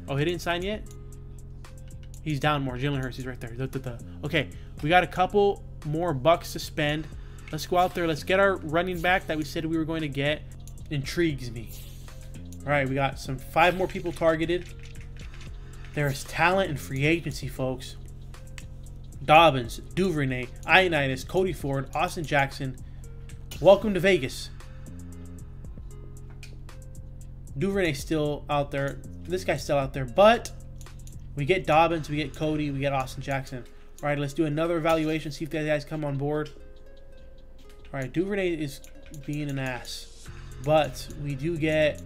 Oh, he didn't sign yet? He's down more. Jalen Hurts, he's right there. Okay, we got a couple more bucks to spend. Let's go out there. Let's get our running back that we said we were going to get. Intrigues me. All right, we got 5 more people targeted. There's talent in free agency, folks. Dobbins, Duvernay, Ioannidis, Cody Ford, Austin Jackson. Welcome to Vegas. Duvernay's still out there. This guy's still out there, but we get Dobbins, we get Cody, we get Austin Jackson. All right, let's do another evaluation, see if these guys come on board. All right, Duvernay is being an ass, but we do get...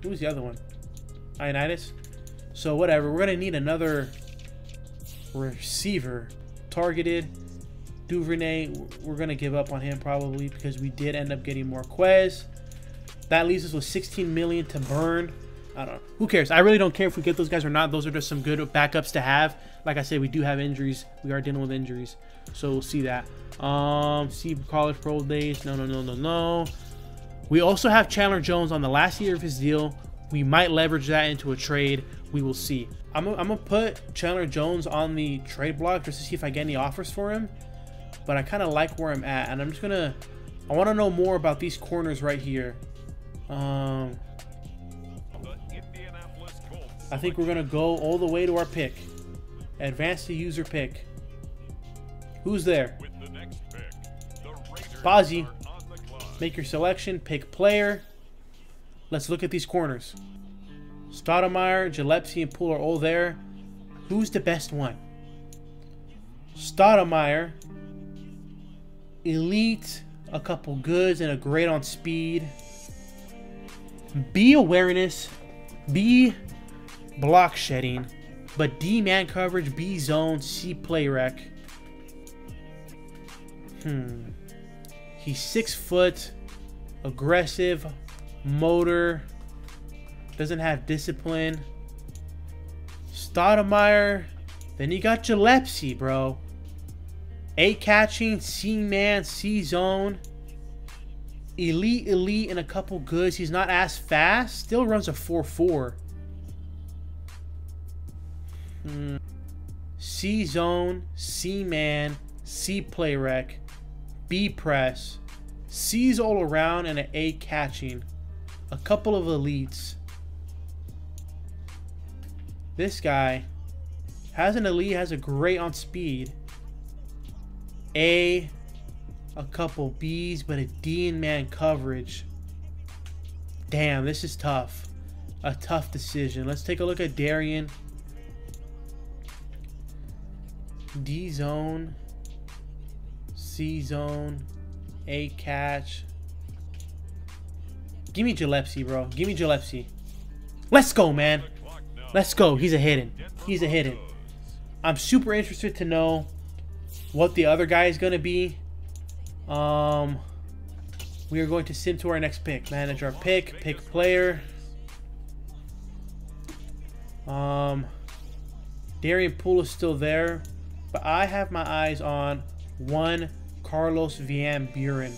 who was the other one? Ioannidis. So whatever, we're gonna need another receiver. Targeted. Duvernay, we're gonna give up on him probably because we did end up getting Marquez. That leaves us with 16 million to burn. I don't know. Who cares? I really don't care if we get those guys or not. Those are just some good backups to have. Like I said, we do have injuries. We are dealing with injuries, so we'll see that. See college pro days. No. We also have Chandler Jones on the last year of his deal. We might leverage that into a trade. We will see. I'm gonna put Chandler Jones on the trade block just to see if I get any offers for him. But I kind of like where I'm at, and I'm just gonna... I want to know more about these corners right here. I think we're going to go all the way to our pick. Advance to user pick. Who's there? Bazzi. Make your selection. Pick player. Let's look at these corners. Stoudemire, Gillespie, and Poole are all there. Who's the best one? Stoudemire. Elite. A couple goods and a great on speed. B awareness. B block shedding. But D man coverage. B zone. C play rec. He's 6 foot. Aggressive. Motor. Doesn't have discipline. Stoudemire. Then you got Gillespie, bro. A catching, C man, C zone. Elite, and a couple goods. He's not as fast. Still runs a 4.4. C zone, C man, C play rec, B press, C's all around, and an A catching. A couple of elites. This guy has an elite, has a great on speed. A couple B's, but a D in man coverage. Damn, this is tough. A tough decision. Let's take a look at Darian. D zone, C zone, A catch. Give me Gillespie, bro. Give me Gillespie. Let's go, man. Let's go. He's a hidden. He's a hidden. I'm super interested to know what the other guy is going to be. We are going to sim to our next pick. Manage our pick. Pick player. Darian Poole is still there. But I have my eyes on one Carlos Van Buren.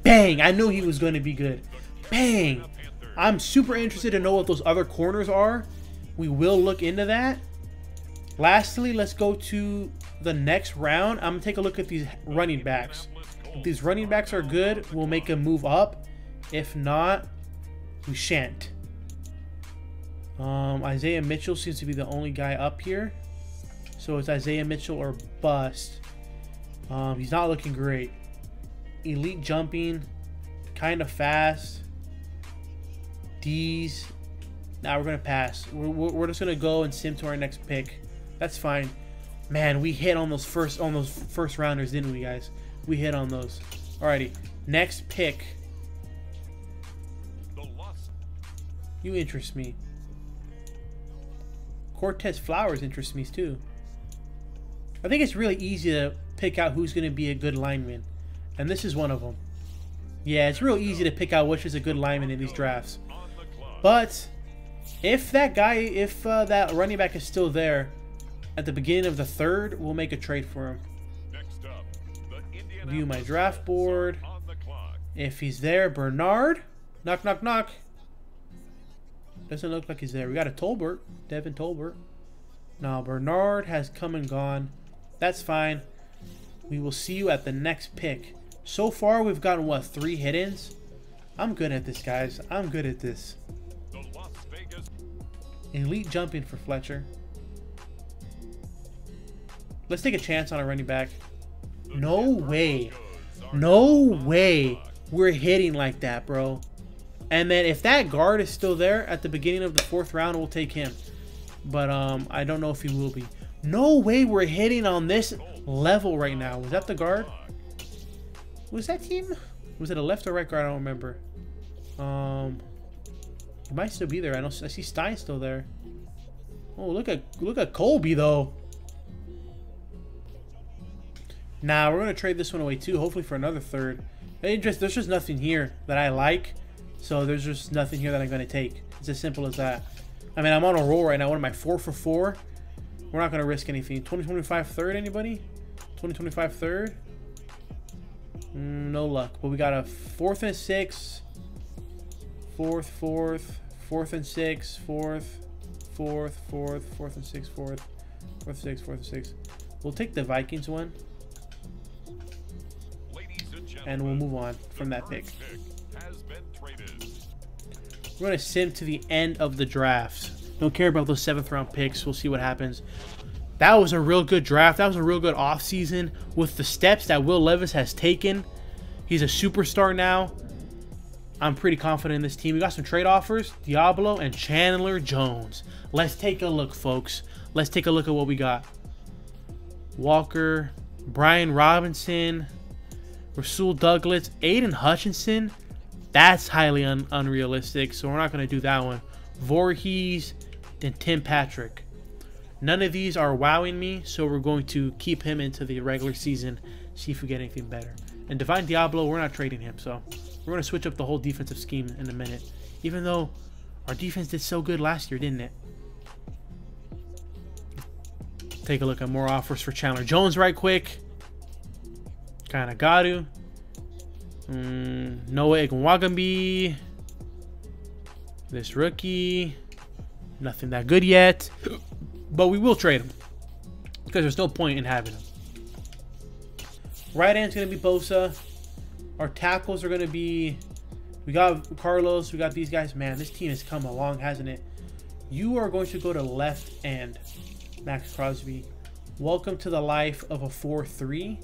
Bang! I knew he was going to be good. Bang! I'm super interested to know what those other corners are. We will look into that. Lastly, let's go to the next round. I'm going to take a look at these running backs. If these running backs are good, we'll make a move up. If not, we shan't. Isaiah Mitchell seems to be the only guy up here. So it's Isaiah Mitchell or bust. He's not looking great. Elite jumping. Kind of fast. D's. Now we're going to pass. We're just going to go and sim to our next pick. That's fine. Man, we hit on those first rounders, didn't we, guys? We hit on those. Alrighty. Next pick. You interest me. Cortez Flowers interests me too. I think it's really easy to pick out who's going to be a good lineman. And this is one of them. Yeah, it's real easy to pick out which is a good lineman in these drafts. But if that that running back is still there at the beginning of the third, we'll make a trade for him. View my draft board. If he's there, Bernard. Knock, knock, knock. Doesn't look like he's there. We got a Tolbert. Devin Tolbert. Now, Bernard has come and gone. That's fine. We will see you at the next pick. So far, we've gotten, what, 3 hit-ins? I'm good at this, guys. I'm good at this. Elite jumping for Fletcher. Let's take a chance on a running back. No way. No way we're hitting like that, bro. And then if that guard is still there at the beginning of the 4th round, we'll take him. But I don't know if he will be. No way we're hitting on this level right now. Was that the guard? Was that him? Was it a left or right guard? I don't remember. He might still be there. I see Stein still there. Oh, look at Colby though. Nah, we're gonna trade this one away too. Hopefully for another third. There's just nothing here that I like. So there's just nothing here that I'm gonna take. It's as simple as that. I mean, I'm on a roll right now. What am I, 4 for 4? We're not gonna risk anything. 2025 third, anybody? 2025 third? No luck. But we got a 4th and 6. 4th and 6. 4th and 6. 4th and 6. We'll take the Vikings one. And we'll move on from that pick. We're going to sim to the end of the drafts. Don't care about those 7th round picks. We'll see what happens. That was a real good draft. That was a real good offseason with the steps that Will Levis has taken. He's a superstar now. I'm pretty confident in this team. We got some trade offers. Diablo and Chandler Jones. Let's take a look, folks. Let's take a look at what we got. Walker, Brian Robinson, Rasul Douglas, Aiden Hutchinson. That's highly unrealistic, so we're not going to do that one. Voorhees, then Tim Patrick. None of these are wowing me, so we're going to keep him into the regular season, see if we get anything better. And Divine Diablo, we're not trading him, so we're going to switch up the whole defensive scheme in a minute. Even though our defense did so good last year, didn't it? Take a look at more offers for Chandler Jones right quick. Kind of got to. Noah Igwenwaghambi. This rookie. Nothing that good yet. But we will trade him. Because there's no point in having him. Right end's going to be Bosa. Our tackles are going to be... We got Carlos. We got these guys. Man, this team has come along, hasn't it? You are going to go to left end, Max Crosby. Welcome to the life of a 4-3.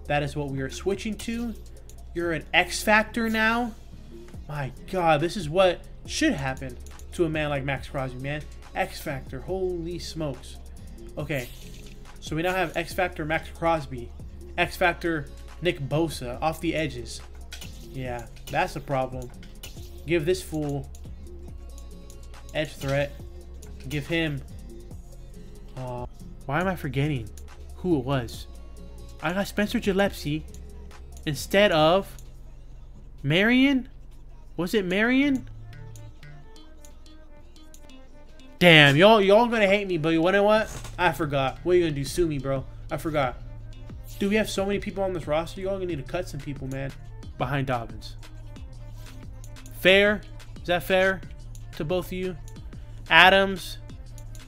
That is what we are switching to. You're an X Factor now. My God, this is what should happen to a man like Max Crosby, man. X Factor, holy smokes. Okay, so we now have X Factor Max Crosby, X Factor Nick Bosa off the edges. Yeah, that's a problem. Give this fool edge threat. Give him... why am I forgetting who it was? I got Spencer Gillespie instead of Marion. Was it Marion? Damn, y'all gonna hate me, but you know what? I forgot. What are you gonna do? Sue me, bro? I forgot. Dude, we have so many people on this roster. Y'all gonna need to cut some people, man. Behind Dobbins. Fair? Is that fair to both of you? Adams.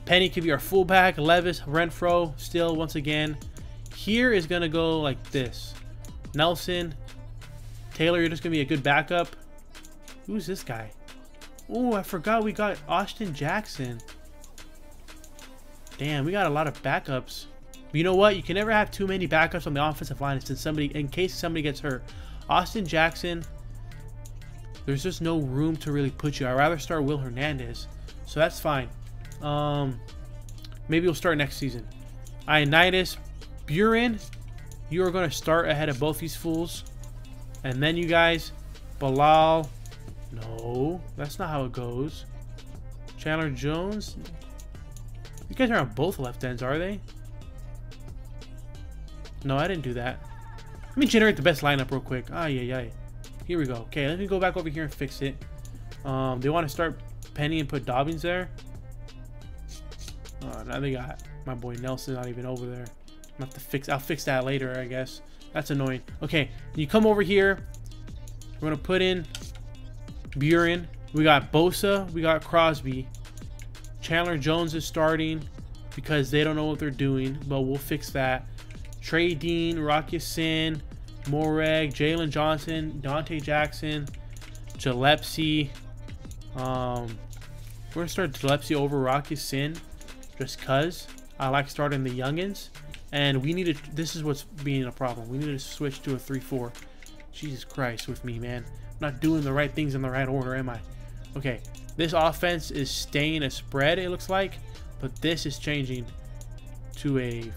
Penny could be our fullback. Levis, Renfro, still once again. Here is gonna go like this. Nelson. Taylor, you're just gonna be a good backup. Who's this guy? Oh, I forgot we got Austin Jackson. Damn, we got a lot of backups. But you know what? You can never have too many backups on the offensive line in case somebody gets hurt. Austin Jackson, there's just no room to really put you. I'd rather start Will Hernandez. So that's fine. Maybe we'll start next season. Ioannidis, Buren, you are going to start ahead of both these fools. And then you guys, Bilal. No, that's not how it goes. Chandler Jones. You guys are on both left ends, are they? No, I didn't do that. Let me generate the best lineup real quick. Yeah. Here we go. Okay, let me go back over here and fix it. They want to start Penny and put Dobbins there. Oh, now they got my boy Nelson not even over there. I'll fix that later, I guess. That's annoying. Okay, you come over here. We're gonna put in Buren. We got Bosa. We got Crosby. Chandler Jones is starting because they don't know what they're doing, but we'll fix that. Trey Dean, Rocky Sin, Moreg, Jalen Johnson, Dante Jackson, Gillespie. We're gonna start Gillespie over Rocky Sin, just cause I like starting the youngins, and we need to. This is what's being a problem. We need to switch to a 3-4. Jesus Christ, with me, man. I'm not doing the right things in the right order, am I? Okay, this offense is staying a spread, it looks like, but this is changing to a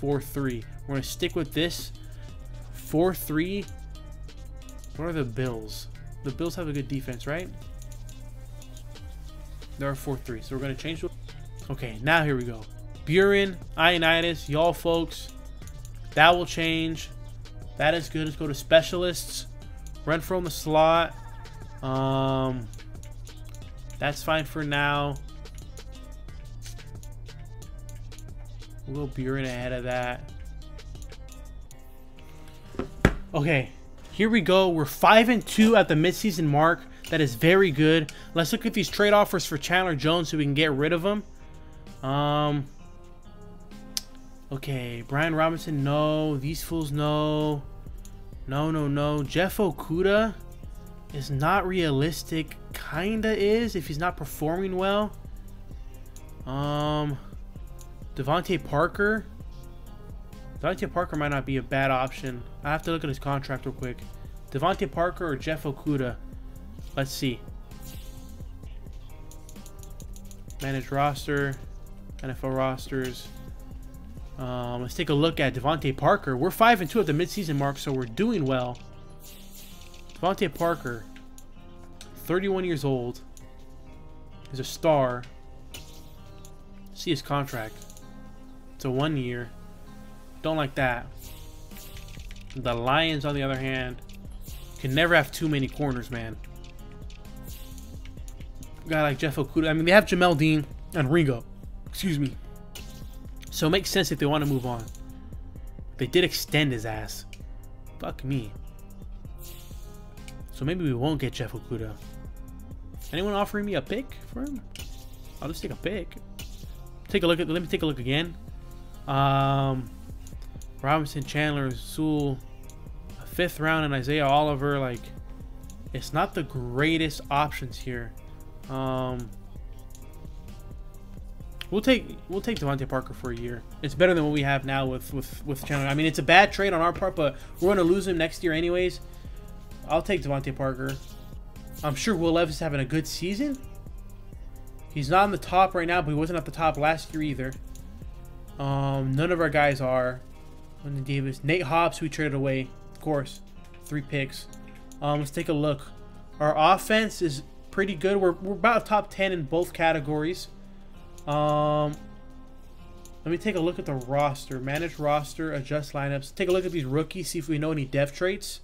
4-3. We're gonna stick with this 4-3. What are the Bills? The Bills have a good defense, right? They're a 4-3, so we're gonna change. Okay, now here we go. Buren, Ioannidis, y'all folks. That will change. That is good. Let's go to specialists. Renfro in the slot. That's fine for now. We'll go Buren ahead of that. Okay, here we go. We're 5-2 at the midseason mark. That is very good. Let's look at these trade offers for Chandler Jones so we can get rid of him. Okay, Brian Robinson, no. These fools, no. No. Jeff Okuda. is not realistic. Kinda is if he's not performing well. Devontae Parker. Devontae Parker might not be a bad option. I have to look at his contract real quick. Devontae Parker or Jeff Okudah. Let's see. Manage roster. NFL rosters. Let's take a look at Devontae Parker. We're 5-2 at the midseason mark, so we're doing well. Devontae Parker, 31 years old. He's a star. See his contract. It's a 1 year. Don't like that. The Lions, on the other hand, can never have too many corners, man. A guy like Jeff Okudah. I mean, they have Jamel Dean and Ringo. Excuse me. So it makes sense if they want to move on. They did extend his ass. Fuck me. So maybe we won't get Jeff Okudah. Anyone offering me a pick for him? I'll just take a pick. Take a look at. Let me take a look again. Robinson, Chandler, Sewell, a 5th round, and Isaiah Oliver. Like, it's not the greatest options here. We'll take Devontae Parker for a year. It's better than what we have now with Chandler. I mean, it's a bad trade on our part, but we're going to lose him next year anyways. I'll take Devontae Parker. I'm sure Will Levis is having a good season. He's not on the top right now, but he wasn't at the top last year either. None of our guys are. Lyndon Davis. Nate Hobbs, we traded away. Of course. 3 picks. Let's take a look. Our offense is pretty good. We're about top 10 in both categories. Let me take a look at the roster. Manage roster, adjust lineups. Take a look at these rookies, see if we know any depth traits.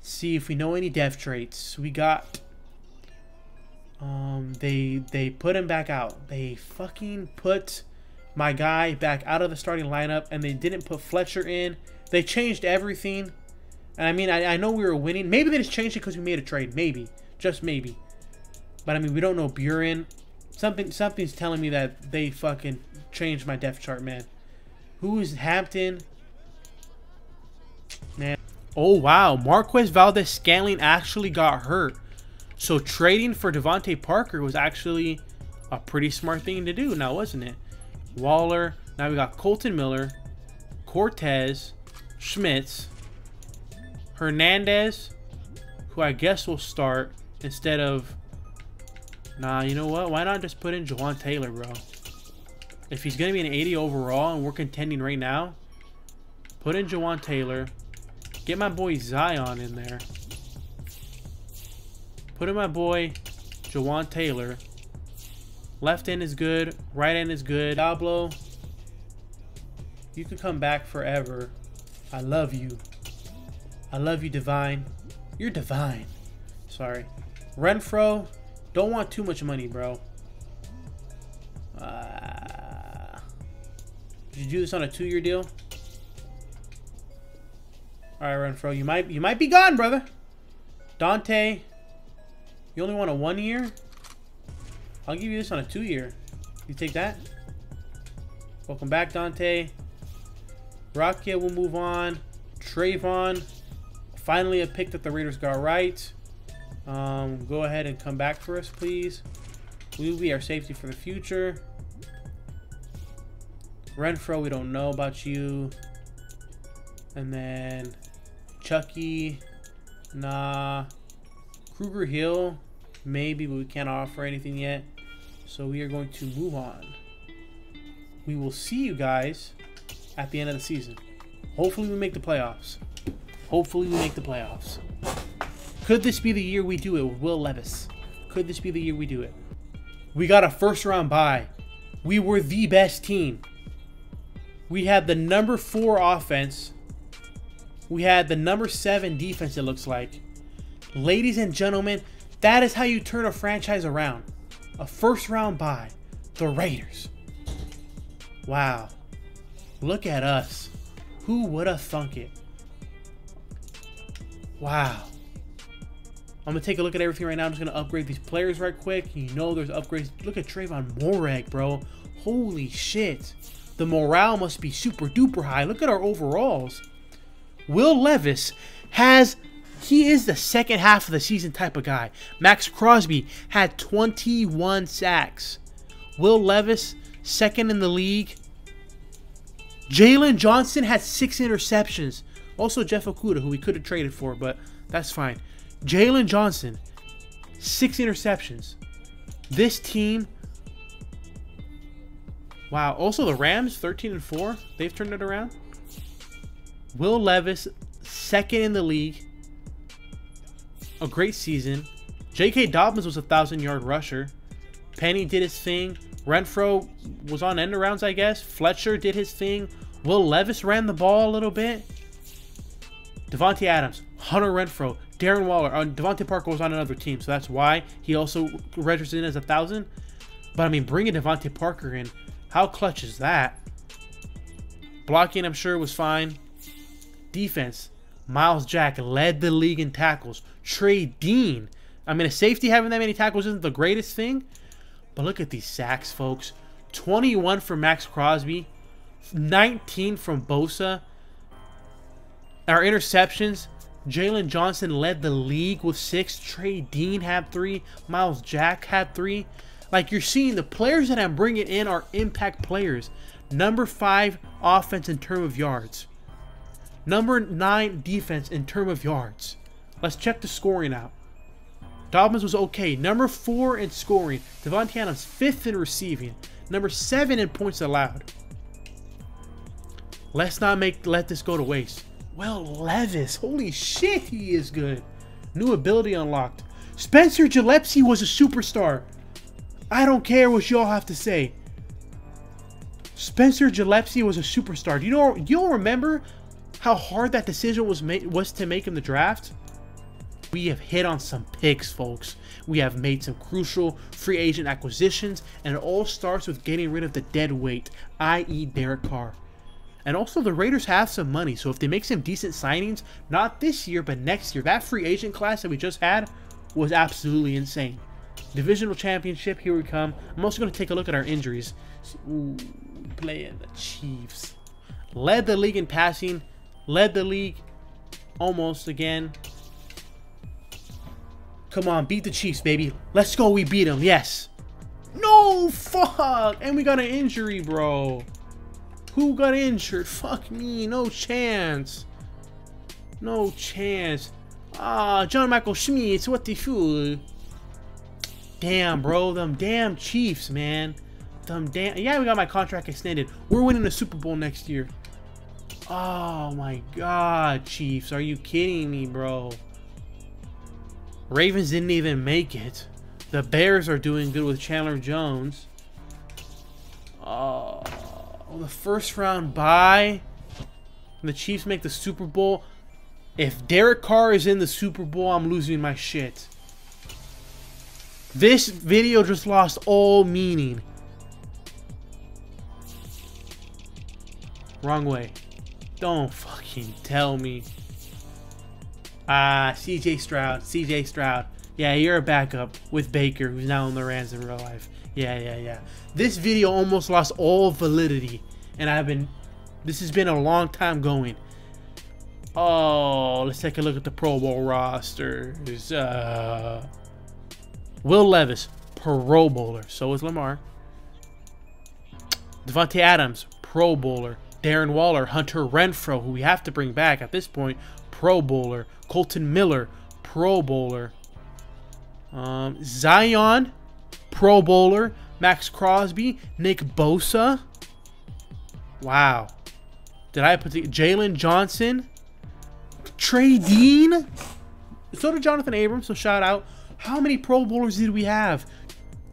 See if we know any depth traits. We got they put him back out. They fucking put my guy back out of the starting lineup, and they didn't put Fletcher in. They changed everything. And I mean, I know we were winning. Maybe they just changed it because we made a trade. Maybe. Just maybe. But I mean, we don't know Buren. Something's telling me that they fucking changed my depth chart, man. Who is Hampton? Man. Oh, wow. Marquez Valdez-Scantling actually got hurt. So trading for Devontae Parker was actually a pretty smart thing to do now, wasn't it? Waller. Now we got Colton Miller, Cortez, Schmitz, Hernandez, who I guess will start instead of... Nah, you know what? Why not just put in Jawan Taylor, bro? If he's going to be an 80 overall and we're contending right now, put in Jawan Taylor. Get my boy Zion in there. Put in my boy Jawan Taylor. Left end is good. Right end is good. Diablo, you can come back forever. I love you. I love you, Divine. You're divine. Sorry. Renfro. Don't want too much money, bro. Did you do this on a 2-year deal? All right, Renfro, you might be gone, brother. Dante, you only want a 1 year? I'll give you this on a 2-year. You take that? Welcome back, Dante. Rakia will move on. Trayvon, finally a pick that the Raiders got right. Go ahead and come back for us, please. We will be our safety for the future. Renfro, we don't know about you. And then Chucky, nah. Kruger Hill, maybe, but we can't offer anything yet. So we are going to move on. We will see you guys at the end of the season. Hopefully we make the playoffs. Hopefully we make the playoffs. Could this be the year we do it with Will Levis? Could this be the year we do it? We got a 1st round bye. We were the best team. We had the number 4 offense. We had the number 7 defense, it looks like. Ladies and gentlemen, that is how you turn a franchise around. A 1st round bye. The Raiders. Wow. Look at us. Who would have thunk it? Wow. I'm going to take a look at everything right now. I'm just going to upgrade these players right quick. You know there's upgrades. Look at Trayvon Morag, bro. Holy shit. The morale must be super duper high. Look at our overalls. Will Levis has He is the second half of the season type of guy. Max Crosby had 21 sacks. Will Levis, second in the league. Jalen Johnson had 6 interceptions. Also Jeff Okuda, who we could have traded for, but that's fine. Jalen Johnson, 6 interceptions. This team, wow. Also the Rams, 13-4. They've turned it around. Will Levis, second in the league. A great season. J.K. Dobbins was a 1,000-yard rusher. Penny did his thing. Renfro was on end arounds, I guess. Fletcher did his thing. Will Levis ran the ball a little bit. Devontae Adams, Hunter Renfro, Darren Waller. Devontae Parker was on another team, so that's why he also registered in as 1,000. But I mean, bringing Devontae Parker in, how clutch is that? Blocking, I'm sure, was fine. Defense, Miles Jack led the league in tackles. Trey Dean, I mean, a safety having that many tackles isn't the greatest thing, but look at these sacks, folks. 21 for Max Crosby, 19 from Bosa. Our interceptions, Jalen Johnson led the league with 6. Trey Dean had 3. Miles Jack had 3. Like, you're seeing the players that I'm bringing in are impact players. Number 5 offense in terms of yards. Number 9 defense in terms of yards. Let's check the scoring out. Dobbins was okay. Number 4 in scoring. Devontae Adams 5th in receiving. Number 7 in points allowed. Let's not let this go to waste. Will Levis, holy shit, he is good. New ability unlocked. Spencer Gillespie was a superstar. I don't care what y'all have to say. Spencer Gillespie was a superstar. Do you all remember how hard that decision was to make in the draft? We have hit on some picks, folks. We have made some crucial free agent acquisitions, and it all starts with getting rid of the dead weight, i.e. Derek Carr. And also, the Raiders have some money, so if they make some decent signings, not this year, but next year, that free agent class that we just had was absolutely insane. Divisional championship, here we come. I'm also going to take a look at our injuries. Ooh, playing the Chiefs. Led the league in passing. Led the league almost again. Come on, beat the Chiefs, baby. Let's go, we beat them, yes. No, fuck. And we got an injury, bro. Who got injured? Fuck me. No chance. No chance. Ah, John Michael Schmitz. What the fool? Damn, bro. Them damn Chiefs, man. Them damn. Yeah, we got my contract extended. We're winning the Super Bowl next year. Oh, my God, Chiefs. Are you kidding me, bro? Ravens didn't even make it. The Bears are doing good with Chandler Jones. Oh. The first round bye. The Chiefs make the Super Bowl. If Derek Carr is in the Super Bowl, I'm losing my shit. This video just lost all meaning. Wrong way. Don't fucking tell me. CJ Stroud. CJ Stroud. Yeah, you're a backup with Baker, who's now in the Rams in real life. Yeah. This video almost lost all validity, and this has been a long time going. Oh, let's take a look at the Pro Bowl rosters. Will Levis, Pro Bowler. So is Lamar. Devontae Adams, Pro Bowler. Darren Waller, Hunter Renfro, who we have to bring back at this point, Pro Bowler. Colton Miller, Pro Bowler. Zion, Pro Bowler. Max Crosby, Nick Bosa. Wow. Did I put Jalen Johnson? Trey Dean? So did Jonathan Abrams, so shout out. How many Pro Bowlers did we have?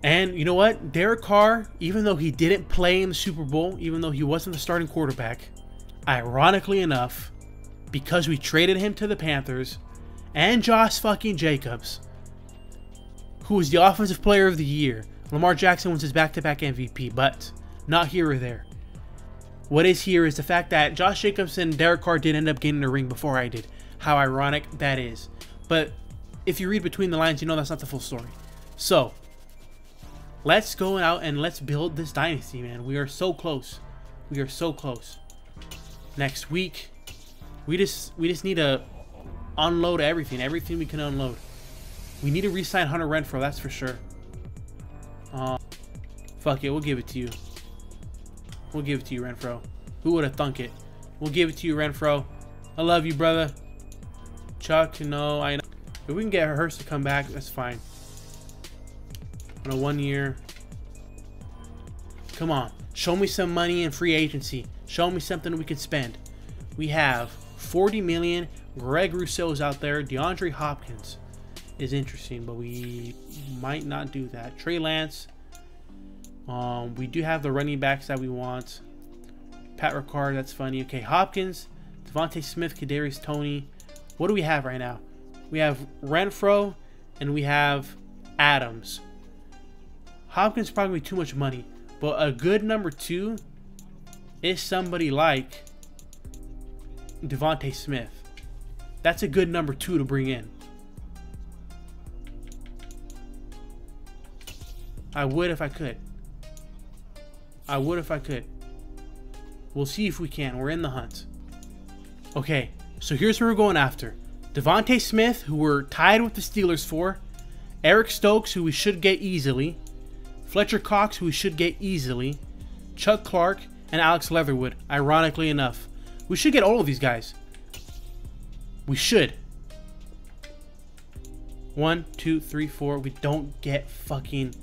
And you know what? Derek Carr, even though he didn't play in the Super Bowl, even though he wasn't the starting quarterback, ironically enough, because we traded him to the Panthers, and Josh fucking Jacobs, who was the Offensive Player of the Year. Lamar Jackson was his back-to-back MVP, but not here or there. What is here is the fact that Josh Jacobs and Derek Carr did end up getting a ring before I did. How ironic that is. But if you read between the lines, you know that's not the full story. So, let's go out and let's build this dynasty, man. We are so close. We are so close. Next week, we just need a unload everything. Everything we can unload. We need to re-sign Hunter Renfrow, that's for sure. Fuck it, we'll give it to you. We'll give it to you, Renfrow. Who would have thunk it? We'll give it to you, Renfrow. I love you, brother. Chuck, no, I know. If we can get Hurst to come back, that's fine. On a 1 year. Come on. Show me some money in free agency. Show me something we can spend. We have 40 million. Greg Rousseau's out there. DeAndre Hopkins is interesting, but we might not do that. Trey Lance. We do have the running backs that we want. Pat Ricard, that's funny. Okay, Hopkins, Devontae Smith, Kadarius Toney. What do we have right now? We have Renfrow and we have Adams. Hopkins probably too much money, but a good number 2 is somebody like Devontae Smith. That's a good number 2 to bring in. I would if I could. I would if I could. We'll see if we can. We're in the hunt. Okay, so here's what we're going after. Devontae Smith, who we're tied with the Steelers for. Eric Stokes, who we should get easily. Fletcher Cox, who we should get easily. Chuck Clark, and Alex Leatherwood, ironically enough. We should get all of these guys. We should. 1, 2, 3, 4. We don't get fucking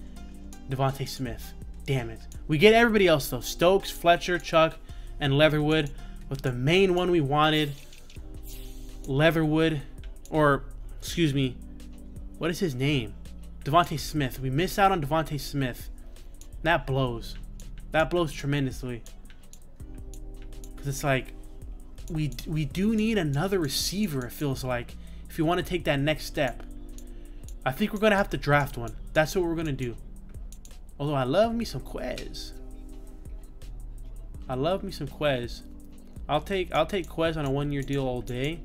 Devontae Smith. Damn it. We get everybody else though. Stokes, Fletcher, Chuck, and Leatherwood. But the main one we wanted, Leatherwood, or excuse me, what is his name? Devontae Smith. We miss out on Devontae Smith. That blows. That blows tremendously. Because it's like, we do need another receiver, it feels like, if you want to take that next step. I think we're going to have to draft one. That's what we're going to do. Although I love me some Quez. I love me some Quez. I'll take Quez on a 1-year deal all day.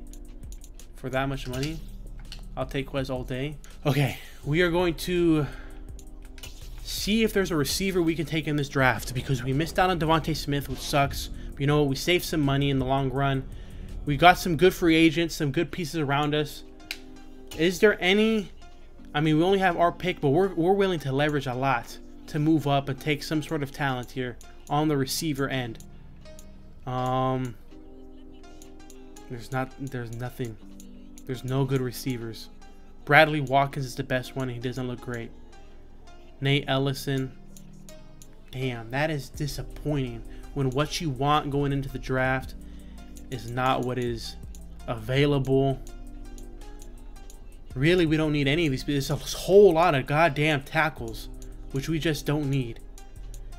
For that much money, I'll take Quez all day. Okay, we are going to see if there's a receiver we can take in this draft, because we missed out on Devontae Smith, which sucks. But you know what? We saved some money in the long run. We got some good free agents, some good pieces around us. Is there any? I mean, we only have our pick, but we're willing to leverage a lot to move up and take some sort of talent here on the receiver end. There's nothing. There's no good receivers. Bradley Watkins is the best one, and he doesn't look great. Nate Ellison. Damn, that is disappointing when what you want going into the draft is not what is available. Really, we don't need any of these. There's a whole lot of goddamn tackles, which we just don't need.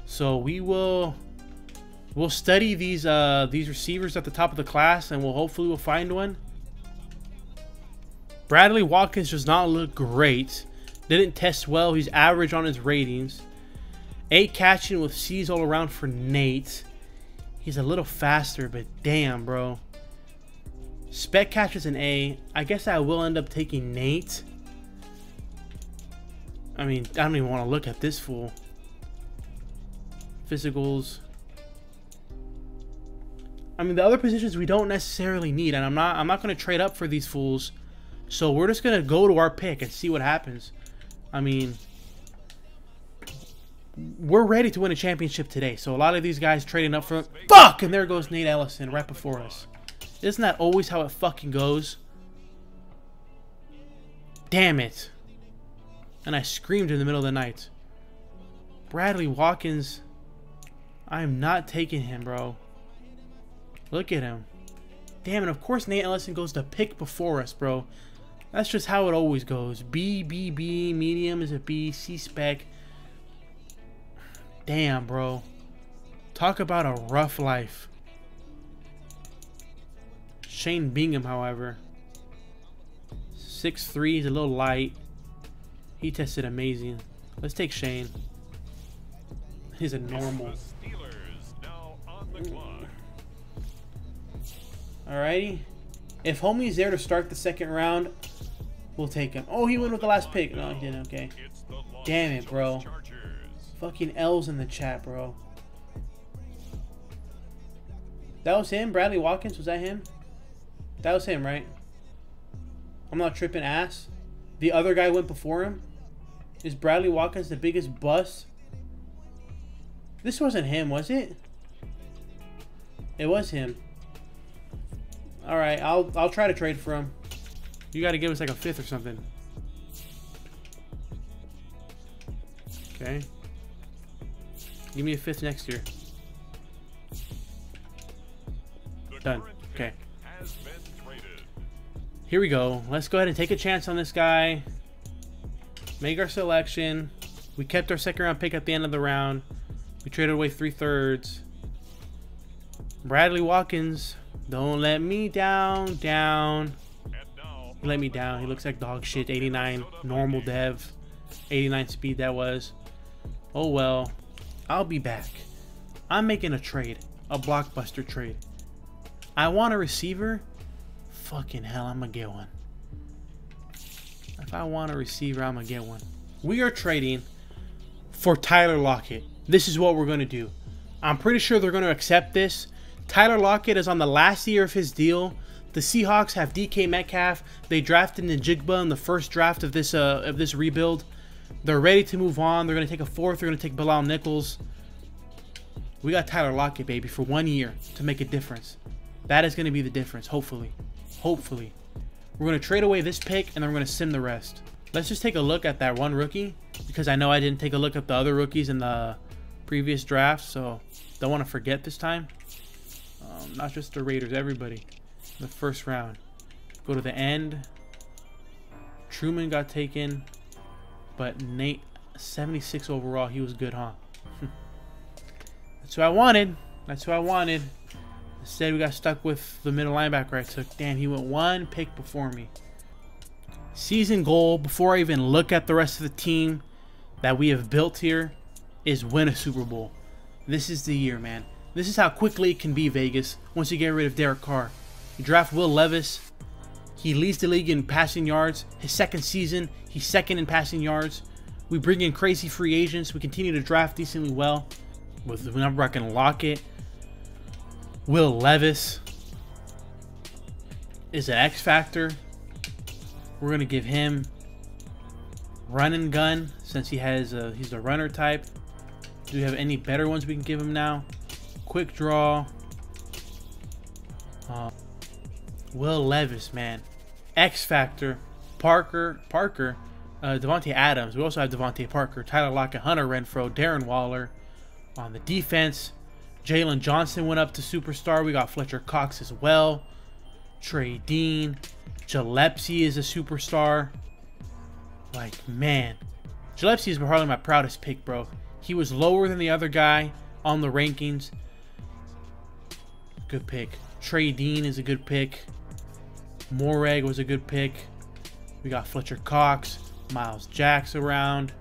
So we'll study these receivers at the top of the class, and hopefully we'll find one. Bradley Watkins does not look great. Didn't test well. He's average on his ratings. 8 catching with C's all around for Nate. He's a little faster, but damn, bro. Spec catch is an A. I guess I will end up taking Nate. I mean, I don't even want to look at this fool. Physicals. I mean, the other positions we don't necessarily need, and I'm not going to trade up for these fools. So we're just going to go to our pick and see what happens. I mean, we're ready to win a championship today. So a lot of these guys trading up for... Fuck! And there goes Nate Ellison right before us. Isn't that always how it fucking goes? Damn it. And I screamed in the middle of the night. Bradley Watkins. I am not taking him, bro. Look at him. Damn, and of course Nate Ellison goes to pick before us, bro. That's just how it always goes. B, B, B. Medium is a B. C spec. Damn, bro. Talk about a rough life. Shane Bingham, however. 6'3", is a little light. He tested amazing. Let's take Shane. He's a normal. Alrighty. If homie's there to start the second round, we'll take him. Oh, he went with the last pick. No, he didn't. Okay. Damn it, bro. Fucking L's in the chat, bro. That was him? Bradley Watkins? Was that him? That was him, right? I'm not tripping ass. The other guy went before him. Is Bradley Watkins the biggest bust? This wasn't him, was it? It was him. All right, I'll try to trade for him. You got to give us like a 5th or something. Okay. Give me a 5th next year. Done. Okay. Here we go. Let's go ahead and take a chance on this guy. Make our selection. We kept our 2nd round pick at the end of the round. We traded away 3/3. Bradley Watkins. Don't let me down. He let me down. He looks like dog shit. 89 normal dev. 89 speed that was. Oh well. I'll be back. I'm making a trade. A blockbuster trade. I want a receiver. Fucking hell, I'm gonna get one. If I want a receiver, I'm gonna get one. We are trading for Tyler Lockett. This is what we're gonna do. I'm pretty sure they're gonna accept this. Tyler Lockett is on the last year of his deal. The Seahawks have DK Metcalf. They drafted Njigba in the first draft of this rebuild. They're ready to move on. They're gonna take a 4th. They're gonna take Bilal Nichols. We got Tyler Lockett, baby, for 1 year to make a difference. That is gonna be the difference, hopefully. Hopefully. We're going to trade away this pick, and then we're going to sim the rest. Let's just take a look at that one rookie, because I know I didn't take a look at the other rookies in the previous draft, so don't want to forget this time. Not just the Raiders, everybody. The 1st round. Go to the end. Truman got taken, but Nate, 76 overall. He was good, huh? That's who I wanted. That's who I wanted. Instead, we got stuck with the middle linebacker I took. Damn, he went 1 pick before me. Season goal, before I even look at the rest of the team that we have built here, is win a Super Bowl. This is the year, man. This is how quickly it can be, Vegas, once you get rid of Derek Carr. You draft Will Levis. He leads the league in passing yards. His 2nd season, he's 2nd in passing yards. We bring in crazy free agents. We continue to draft decently well. With the number I can lock it. Will Levis is an X factor. We're gonna give him run and gun since he's a runner type. Do we have any better ones we can give him now? Quick draw. Will Levis, man, X factor. Parker, Devontae Adams. We also have Devontae Parker, Tyler Lockett, Hunter Renfrow, Darren Waller. On the defense, Jalen Johnson went up to superstar. We got Fletcher Cox as well. Trey Dean. Gillespie is a superstar. Like, man. Gillespie is probably my proudest pick, bro. He was lower than the other guy on the rankings. Good pick. Trey Dean is a good pick. Moreg was a good pick. We got Fletcher Cox. Miles Jacks around.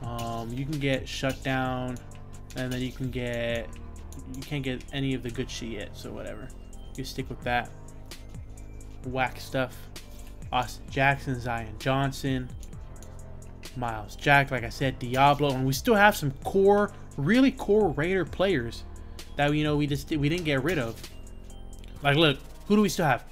You can get shut down. And then you can't get any of the good shit yet, so whatever. You stick with that. Whack stuff. Austin Jackson, Zion Johnson, Miles Jack, like I said, Diablo, and we still have some core, really core Raider players that we didn't get rid of. Like, look, who do we still have?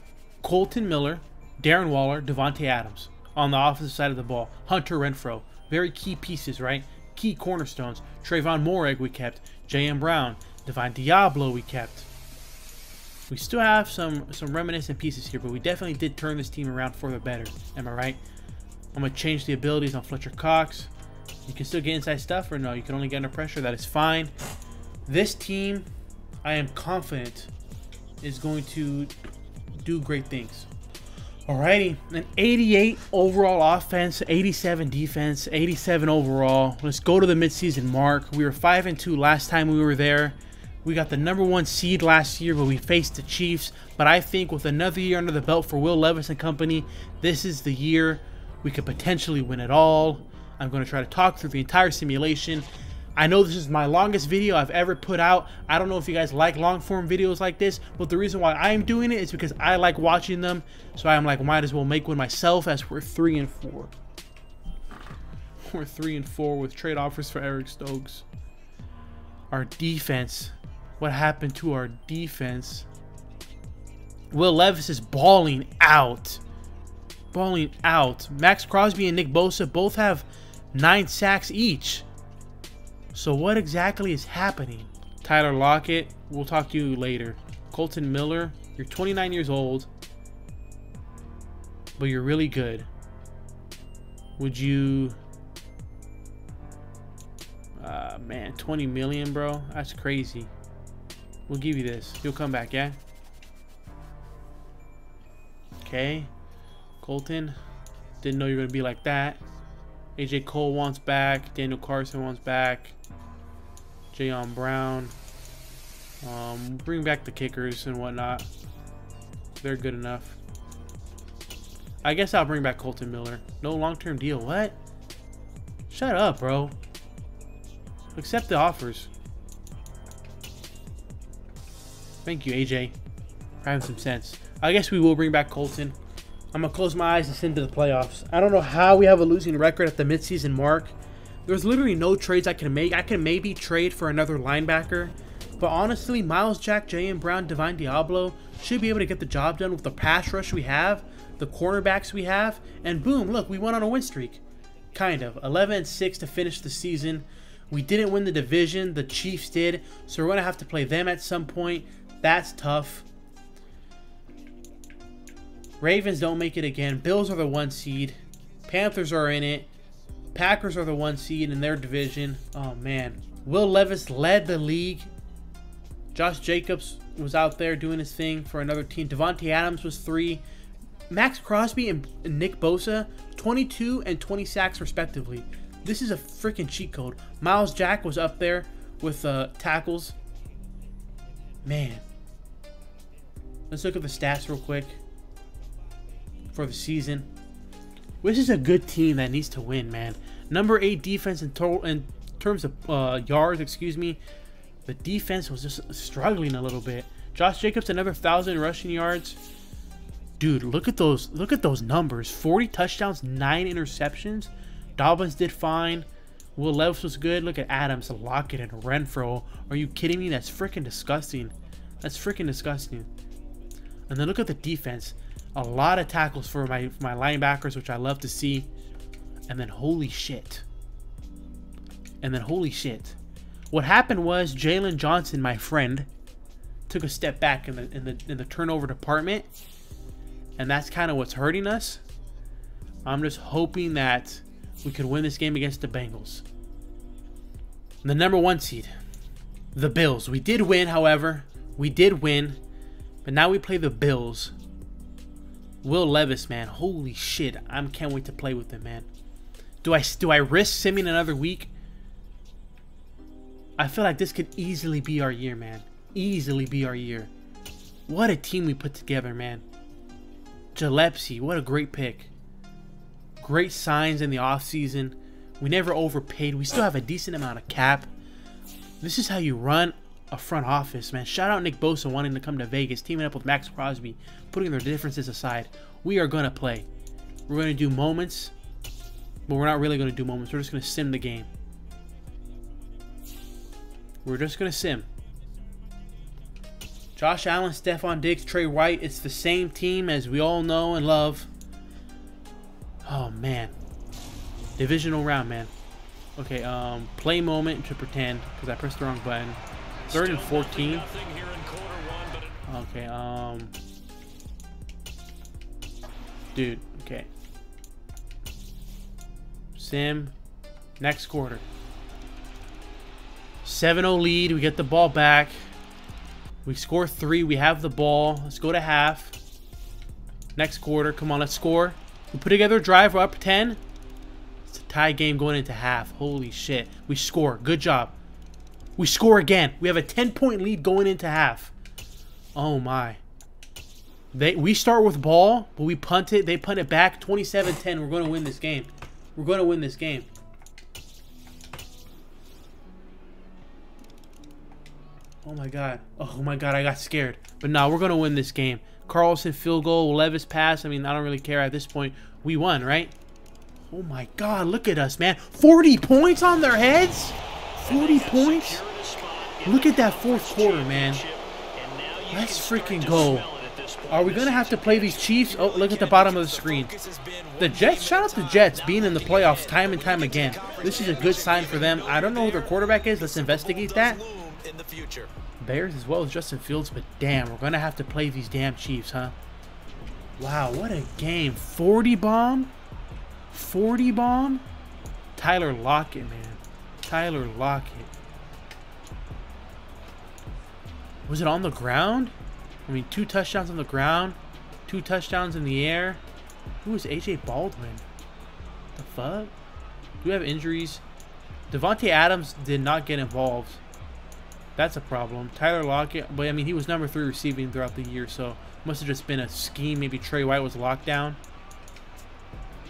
Colton Miller, Darren Waller, Devontae Adams on the offensive side of the ball. Hunter Renfrow, very key pieces, right? Key cornerstones. Trayvon Moreg we kept. J.M. Brown. Divine Diablo we kept. We still have some reminiscent pieces here, but we definitely did turn this team around for the better. Am I right? I'm going to change the abilities on Fletcher Cox. You can still get inside stuff, or no? You can only get under pressure. That is fine. This team, I am confident, is going to do great things. Alrighty, an 88 overall offense, 87 defense, 87 overall. Let's go to the midseason mark. We were 5-2 last time we were there. We got the #1 seed last year, but we faced the Chiefs. But I think with another year under the belt for Will Levis and company, this is the year we could potentially win it all. I'm going to try to talk through the entire simulation. I know this is my longest video I've ever put out. I don't know if you guys like long form videos like this, but the reason why I'm doing it is because I like watching them. So I'm like, might as well make one myself, as we're 3-4. We're 3-4 with trade offers for Eric Stokes. Our defense. What happened to our defense? Will Levis is balling out. balling out. Max Crosby and Nick Bosa both have 9 sacks each. So what exactly is happening? Tyler Lockett, we'll talk to you later. Colton Miller, you're 29 years old, but you're really good. Would you... man, 20 million, bro. That's crazy. We'll give you this. You'll come back, yeah? Okay. Colton, didn't know you were going to be like that. AJ Cole wants back. Daniel Carson wants back. Jayon Brown. Bring back the kickers and whatnot. They're good enough. I guess I'll bring back Colton Miller. No long-term deal. What? Shut up, bro. Accept the offers. Thank you, AJ, for having some sense. I guess we will bring back Colton. I'm going to close my eyes and send to the playoffs. I don't know how we have a losing record at the midseason mark. There's literally no trades I can make. I can maybe trade for another linebacker. But honestly, Miles Jack, Jayon Brown, Divine Diablo should be able to get the job done with the pass rush we have, the cornerbacks we have, and boom, look, we went on a win streak. Kind of. 11-6 to finish the season. We didn't win the division. The Chiefs did. So we're going to have to play them at some point. That's tough. Ravens don't make it again. Bills are the 1 seed. Panthers are in it. Packers are the 1 seed in their division. Oh, man. Will Levis led the league. Josh Jacobs was out there doing his thing for another team. Devontae Adams was 3. Max Crosby and Nick Bosa, 22 and 20 sacks respectively. This is a freaking cheat code. Miles Jack was up there with tackles. Man. Let's look at the stats real quick for the season. This is a good team that needs to win, man. Number 8 defense in terms of yards, excuse me. The defense was just struggling a little bit. Josh Jacobs, another 1,000 rushing yards. Dude, look at those numbers. 40 touchdowns, 9 interceptions. Dobbins did fine. Will Levis was good. Look at Adams, Lockett, and Renfro. Are you kidding me? That's freaking disgusting. That's freaking disgusting. And then look at the defense. A lot of tackles for my linebackers, which I love to see. And then holy shit. What happened was Jalen Johnson, my friend, took a step back in the turnover department, and that's kind of what's hurting us. I'm just hoping that we could win this game against the Bengals. The number 1 seed, the Bills. We did win, however. We did win, but now we play the Bills. Will Levis, man, holy shit! I can't wait to play with him, man. Do I risk simming another week? I feel like this could easily be our year, man. Easily be our year. What a team we put together, man. Gillespie, what a great pick. Great signs in the offseason. We never overpaid. We still have a decent amount of cap. This is how you run a front office, man. Shout out Nick Bosa wanting to come to Vegas, teaming up with Max Crosby, putting their differences aside. We are going to play. We're going to do moments, but we're not really going to do moments. We're just going to sim the game. We're just going to sim. Josh Allen, Stephon Diggs, Trey White. It's the same team as we all know and love. Oh, man. Divisional round, man. Okay, play moment to pretend, because I pressed the wrong button. 3rd and 14. Okay, dude, okay. Sim. Next quarter. 7-0 lead. We get the ball back. We score 3. We have the ball. Let's go to half. Next quarter. Come on, let's score. We put together a drive. We're up 10. It's a tie game going into half. Holy shit. We score. Good job. We score again. We have a 10-point lead going into half. Oh, my. We start with ball, but we punt it. They punt it back. 27-10. We're going to win this game. We're going to win this game. Oh my god. Oh my god, I got scared. But no, we're going to win this game. Carlson field goal, Levis pass. I mean, I don't really care at this point. We won, right? Oh my god, look at us, man. 40 points on their heads? 40 points? Look at that fourth quarter, man. Let's freaking go. Are we going to have to play these Chiefs? Oh, look at the bottom of the screen. The Jets, shout out the Jets being in the playoffs time and time again. This is a good sign for them. I don't know who their quarterback is. Let's investigate that. Bears as well as Justin Fields, but damn, we're going to have to play these damn Chiefs, huh? Wow, what a game. 40 bomb? 40 bomb? Tyler Lockett, man. Tyler Lockett. Was it on the ground? I mean, 2 touchdowns on the ground, 2 touchdowns in the air. Who is AJ Baldwin? The fuck? Do we have injuries? Devontae Adams did not get involved. That's a problem. Tyler Lockett, but I mean, he was number 3 receiving throughout the year, so must have just been a scheme. Maybe Trey White was locked down.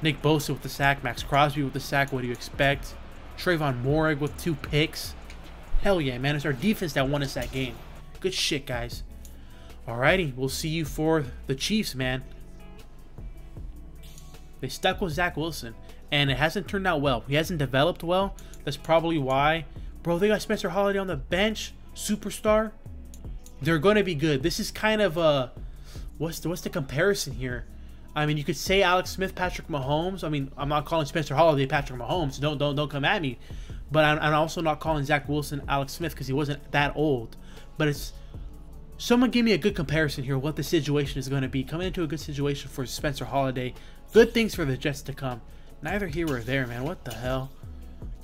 Nick Bosa with the sack. Max Crosby with the sack. What do you expect? Trayvon Moehrig with 2 picks. Hell yeah, man. It's our defense that won us that game. Good shit, guys. Alrighty, we'll see you for the Chiefs, man. They stuck with Zach Wilson, and it hasn't turned out well. He hasn't developed well. That's probably why. Bro, they got Spencer Holiday on the bench. Superstar. They're going to be good. This is kind of a... What's the comparison here? I mean, you could say Alex Smith, Patrick Mahomes. I mean, I'm not calling Spencer Holiday Patrick Mahomes. Don't come at me. But I'm also not calling Zach Wilson Alex Smith because he wasn't that old. But it's... Someone give me a good comparison here, what the situation is going to be. Coming into a good situation for Spencer Holiday. Good things for the Jets to come. Neither here or there, man. What the hell?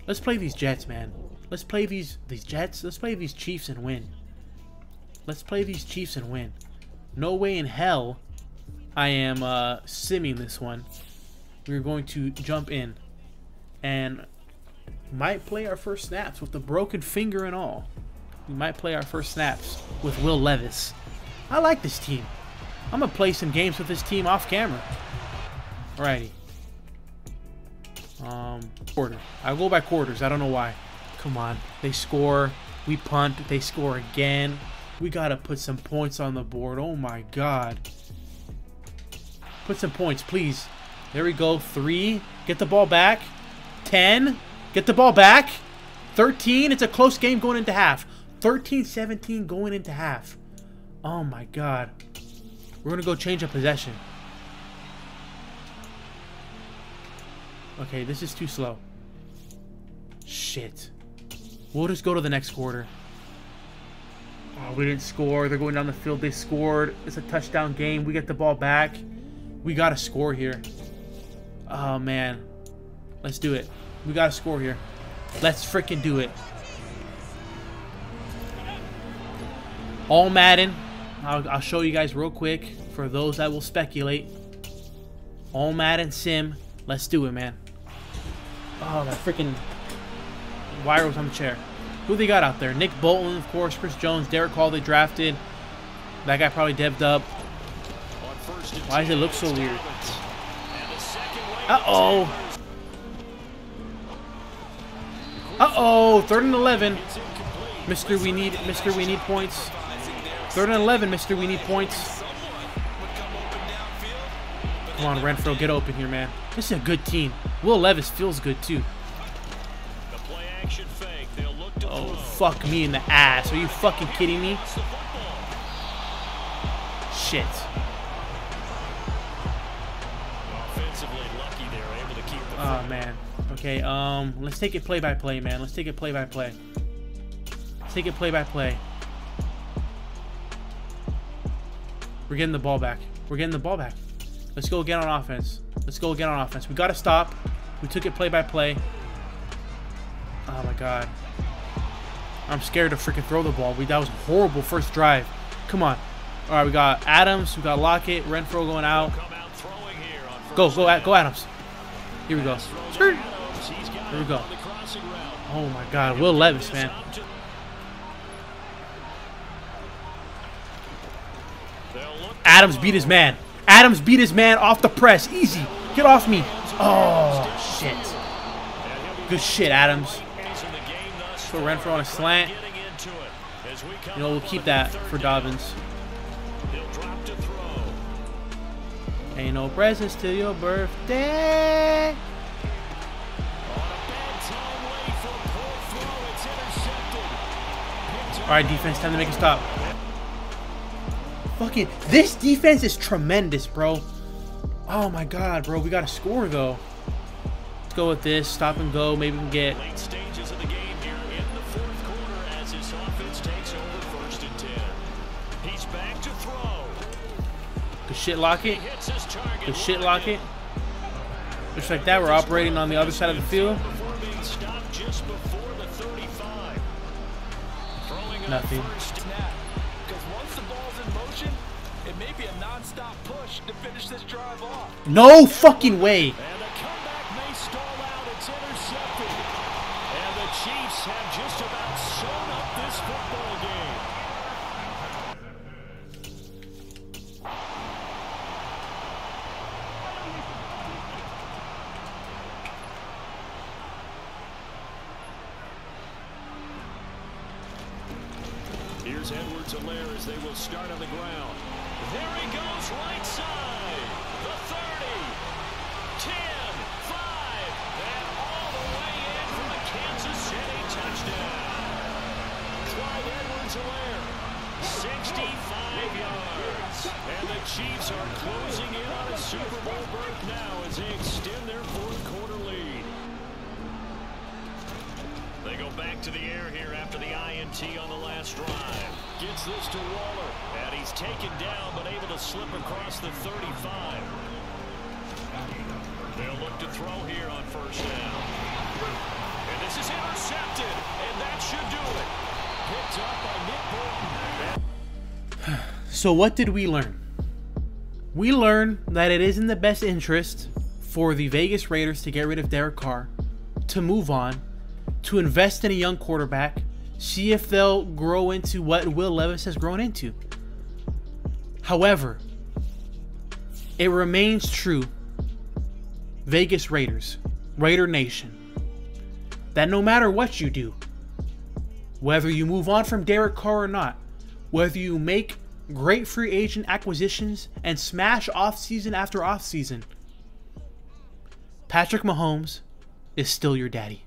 Let's play these Jets, man. Let's play these Jets. Let's play these Chiefs and win. Let's play these Chiefs and win. No way in hell I am simming this one. We're going to jump in. And might play our first snaps with the broken finger and all. We might play our first snaps with Will Levis. I like this team. I'm going to play some games with this team off camera. Alrighty. Quarter. I go by quarters. I don't know why. Come on. They score. We punt. They score again. We got to put some points on the board. Oh my god. Put some points, please. There we go. 3. Get the ball back. 10. Get the ball back. 13. It's a close game going into half. 13-17 going into half. Oh my god. We're going to go change a possession. Okay, this is too slow. Shit. We'll just go to the next quarter. Oh, we didn't score. They're going down the field. They scored. It's a touchdown game. We get the ball back. We got to score here. Oh, man. Let's do it. We got to score here. Let's freaking do it. All Madden. I'll show you guys real quick for those that will speculate. All Madden Sim. Let's do it, man. Oh, that freaking wire was on the chair. Who they got out there? Nick Bolton, of course. Chris Jones. Derek Hall they drafted. That guy probably devved up. Why does it look so weird? Uh-oh. Uh-oh. 3rd and 11. Mr. We need points. 3rd and 11, Mr. We need points. Come on, Renfro, get open here, man. This is a good team. Will Levis feels good, too. Oh, fuck me in the ass. Are you fucking kidding me? Shit. Oh, man. Okay, let's take it play-by-play, man. Let's take it play-by-play. Let's take it play-by-play. We're getting the ball back. We're getting the ball back. Let's go again on offense. Let's go again on offense. We got to stop. We took it play-by-play. Oh, my God. I'm scared to freaking throw the ball. That was a horrible first drive. Come on. All right, we got Adams. We got Lockett. Renfro going out. Go Adams. Here we go. Here we go. Oh, my God. Will Levis, man. Adams beat his man. Adams beat his man off the press. Easy. Get off me. Oh, shit. Good shit, Adams. Put Renfro on a slant. You know, we'll keep that for Dobbins. Ain't no presents till your birthday. Alright, defense, time to make a stop. Fucking, this defense is tremendous, bro. Oh my god, bro. We got to score, though. Let's go with this. Stop and go. Maybe we can get... Late stages of the game here in the fourth quarter as his offense takes over 1st and 10. He's back to throw. Good shit, lock it. Good shit, lock it. Just like that, we're operating on the other side of the field. Before being stopped just before the 35. Nothing. Because once the ball's in motion, it may be a non-stop push to finish this drive off. No fucking way. And the comeback may stall out. It's intercepted. And the Chiefs have just about sewn up this football game. Here's Edwards-Helaire as they will start on the ground. There he goes, right side. The 30, 10, 5, and all the way in for the Kansas City touchdown. Clyde Edwards-Helaire, 65 yards. And the Chiefs are closing in on a Super Bowl berth now as they extend their fourth quarter lead. They go back to the air here after the INT on the last drive. Gets this to Waller. And he's taken down but able to slip across the 35. They'll look to throw here on 1st down. And this is intercepted. And that should do it. Picked up by Nick Bolton. So what did we learn? We learned that it is in the best interest for the Vegas Raiders to get rid of Derek Carr, to move on, to invest in a young quarterback, see if they'll grow into what Will Levis has grown into. However, it remains true, Vegas Raiders, Raider Nation, that no matter what you do, whether you move on from Derek Carr or not, whether you make great free agent acquisitions and smash offseason after offseason, Patrick Mahomes is still your daddy.